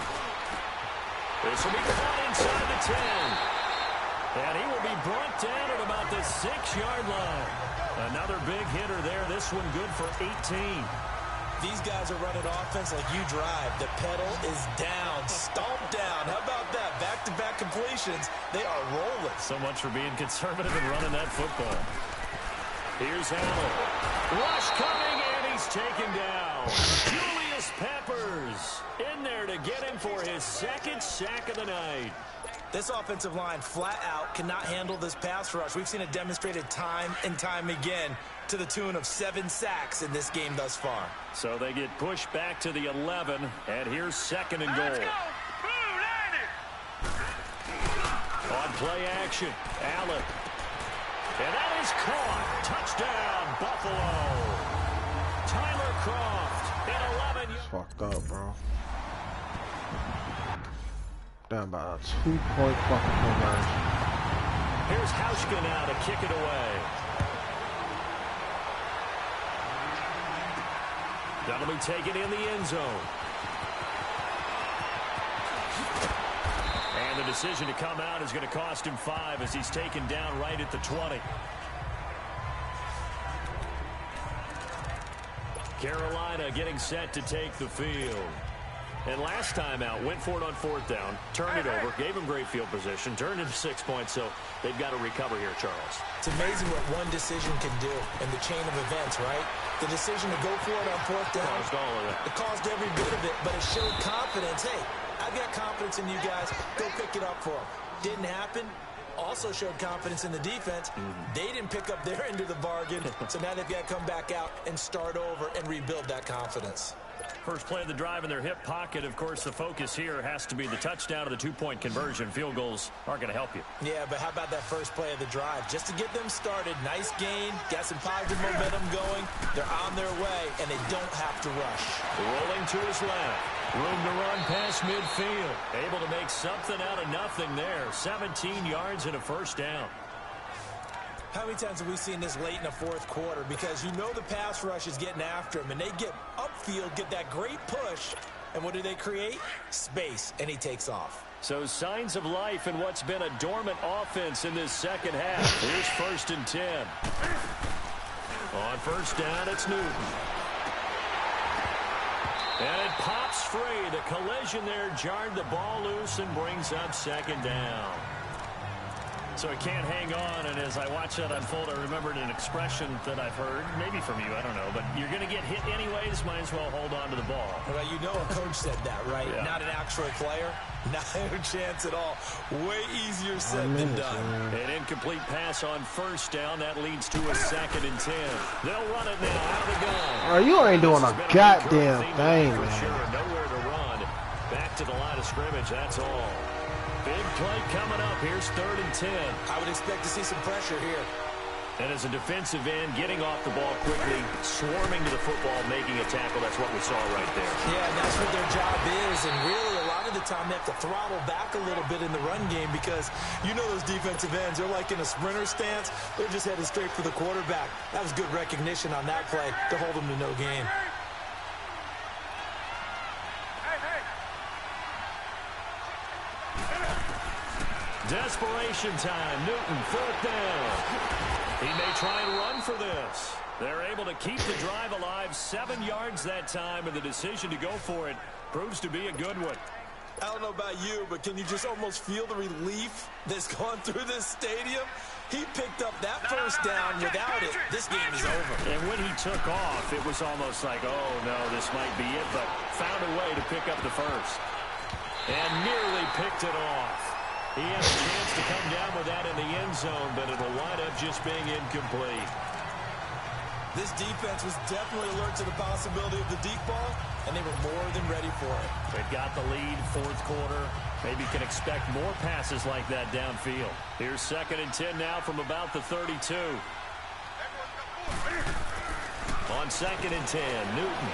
This will be caught inside the 10. And he will be brought down at about the 6-yard line. Another big hitter there. This one good for 18. These guys are running offense like you drive. The pedal is down, stomped down. How about that? Back-to-back completions. They are rolling. So much for being conservative and running that football. Here's Allen. Rush coming, and he's taken down. Julius Peppers in there to get him for his second sack of the night. This offensive line flat out cannot handle this pass rush. We've seen it demonstrated time and time again to the tune of 7 sacks in this game thus far. So they get pushed back to the 11, and here's second and goal. Let's go. Blue, On play action, Allen. And that is caught. Touchdown, Buffalo. Tyler Croft in 11. It's fucked up, bro. Down by a 2-point fucking conversion. Here's Hauschka now to kick it away. That'll be taken in the end zone. And the decision to come out is going to cost him 5 as he's taken down right at the 20. Carolina getting set to take the field. And last time out, went for it on 4th down, turned it over, gave him great field position, turned into 6 points, so they've got to recover here, Charles. It's amazing what one decision can do in the chain of events, right? The decision to go for it on 4th down. Caused all of that. It caused every bit of it, but it showed confidence. Hey, I've got confidence in you guys. Go pick it up for them. Didn't happen. Also showed confidence in the defense. They didn't pick up their end of the bargain, so now they've got to come back out and start over and rebuild that confidence. First play of the drive in their hip pocket. Of course, the focus here has to be the touchdown or the 2-point conversion. Field goals aren't going to help you. Yeah, but how about that first play of the drive? Just to get them started, nice gain, got some positive momentum going. They're on their way, and they don't have to rush. Rolling to his left. Room to run past midfield. Able to make something out of nothing there. 17 yards and a first down. How many times have we seen this late in the 4th quarter? Because you know the pass rush is getting after him, and they get upfield, get that great push, and what do they create? Space, and he takes off. So signs of life in what's been a dormant offense in this second half. Here's 1st and 10. On first down, it's Newton. And it pops free. The collision there jarred the ball loose and brings up second down. So he can't hang on, and as I watch that unfold, I remembered an expression that I've heard, maybe from you, I don't know, but you're going to get hit anyways, might as well hold on to the ball. Well, you know a coach said that, right? Yeah. Not an actual player. Not a chance at all. Way easier said than done. An incomplete pass on first down. That leads to a 2nd and 10. They'll run it now out of the gun. Oh, you ain't doing a goddamn thing, for man. sure. Nowhere to run. Back to the line of scrimmage, that's all. Big play coming up. Here's 3rd and 10. I would expect to see some pressure here. And as a defensive end, getting off the ball quickly, swarming to the football, making a tackle, that's what we saw right there. Yeah, and that's what their job is. And really, a lot of the time, they have to throttle back a little bit in the run game because you know those defensive ends, they're like in a sprinter stance. They're just headed straight for the quarterback. That was good recognition on that play to hold them to no gain. Desperation time. Newton, 4th down. He may try and run for this. They're able to keep the drive alive. 7 yards that time, and the decision to go for it proves to be a good one. I don't know about you, but can you just almost feel the relief that's gone through this stadium? He picked up that first down. Without it, this game is over. And when he took off, it was almost like, oh, no, this might be it, but found a way to pick up the first. And nearly picked it off. He had a chance to come down with that in the end zone, but it'll wind up just being incomplete. This defense was definitely alert to the possibility of the deep ball, and they were more than ready for it. They've got the lead, 4th quarter. Maybe can expect more passes like that downfield. Here's 2nd and 10 now from about the 32. On 2nd and 10, Newton.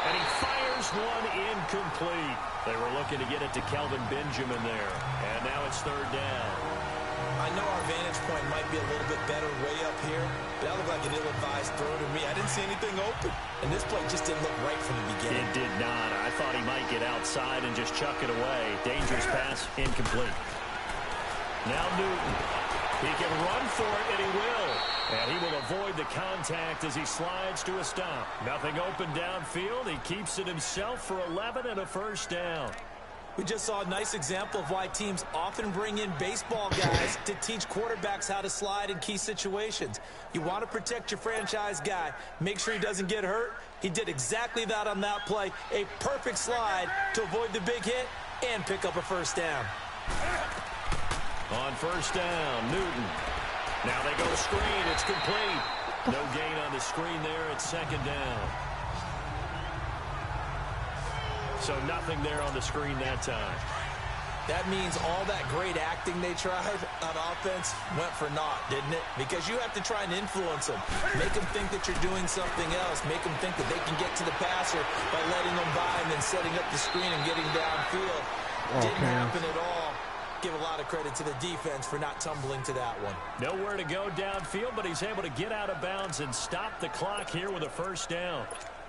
And he fires one incomplete. They were looking to get it to Kelvin Benjamin there. And now it's 3rd down. I know our vantage point might be a little bit better way up here, but that looked like an ill-advised throw to me. I didn't see anything open, and this play just didn't look right from the beginning. It did not. I thought he might get outside and just chuck it away. Dangerous pass, incomplete. Now Newton. He can run for it, and he will. And he will avoid the contact as he slides to a stop. Nothing open downfield. He keeps it himself for 11 and a 1st down. We just saw a nice example of why teams often bring in baseball guys to teach quarterbacks how to slide in key situations. You want to protect your franchise guy. Make sure he doesn't get hurt. He did exactly that on that play. A perfect slide to avoid the big hit and pick up a 1st down. On 1st down, Newton. Now they go screen. It's complete. No gain on the screen there. It's 2nd down. So nothing there on the screen that time. That means all that great acting they tried on offense went for naught, didn't it? Because you have to try and influence them. Make them think that you're doing something else. Make them think that they can get to the passer by letting them by and then setting up the screen and getting downfield. Didn't happen at all. Give a lot of credit to the defense for not tumbling to that one. Nowhere to go downfield, but he's able to get out of bounds and stop the clock here with a 1st down.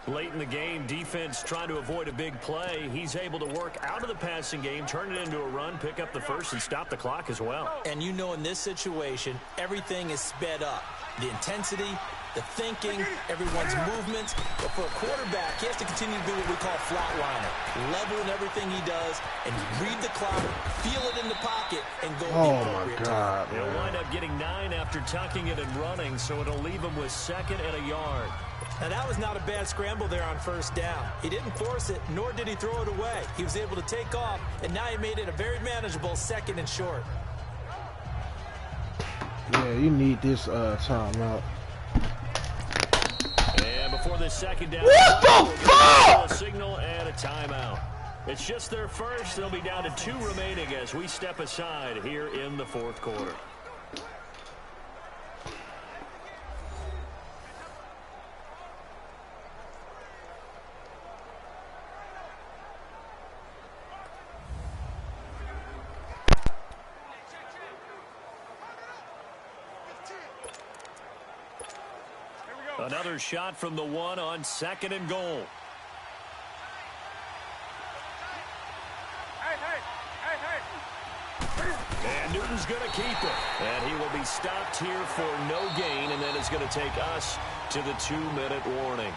Late in the game, defense trying to avoid a big play. He's able to work out of the passing game, turn it into a run, pick up the 1st, and stop the clock as well. And you know in this situation, everything is sped up. The intensity, the thinking, everyone's movements. But for a quarterback, he has to continue to do what we call flatliner. Level in everything he does and read the clock, feel it in the pocket, and go Oh, my God. He'll wind up getting 9 after tucking it and running, so it'll leave him with 2nd and a yard. Now, that was not a bad scramble there on 1st down. He didn't force it, nor did he throw it away. He was able to take off, and now he made it a very manageable 2nd and short. Yeah, you need this timeout. And before the 2nd down, what the fuck? A signal and a timeout. It's just their 1st. They'll be down to 2 remaining as we step aside here in the 4th quarter. Another shot from the 1 on 2nd and goal. And Newton's going to keep it. And he will be stopped here for no gain, and then it's going to take us to the 2-minute warning.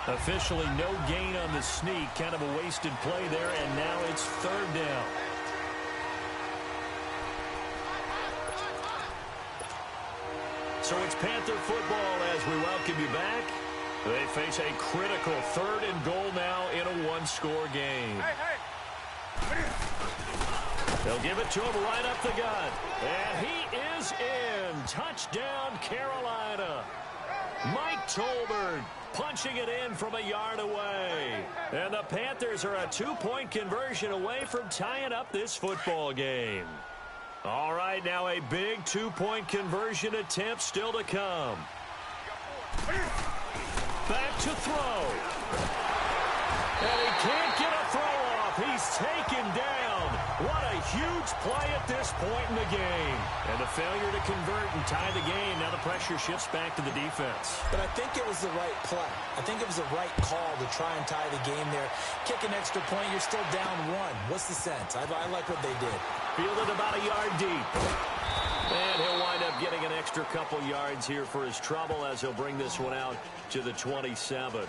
Officially no gain on the sneak. Kind of a wasted play there, and now it's 3rd down. So it's Panther football as we welcome you back. They face a critical 3rd and goal now in a 1-score game. They'll give it to him right up the gut. And he is in. Touchdown, Carolina. Mike Tolbert punching it in from a yard away. And the Panthers are a 2-point conversion away from tying up this football game. All right, now a big 2-point conversion attempt still to come. Back to throw. And he can't get a throw off. He's taken down. What a huge play at this point in the game. And the failure to convert and tie the game. Now the pressure shifts back to the defense. But I think it was the right play. I think it was the right call to try and tie the game there. Kick an extra point, you're still down 1. What's the sense? I like what they did. Fielded about a yard deep. And he'll wind up getting an extra couple yards here for his trouble as he'll bring this one out to the 27.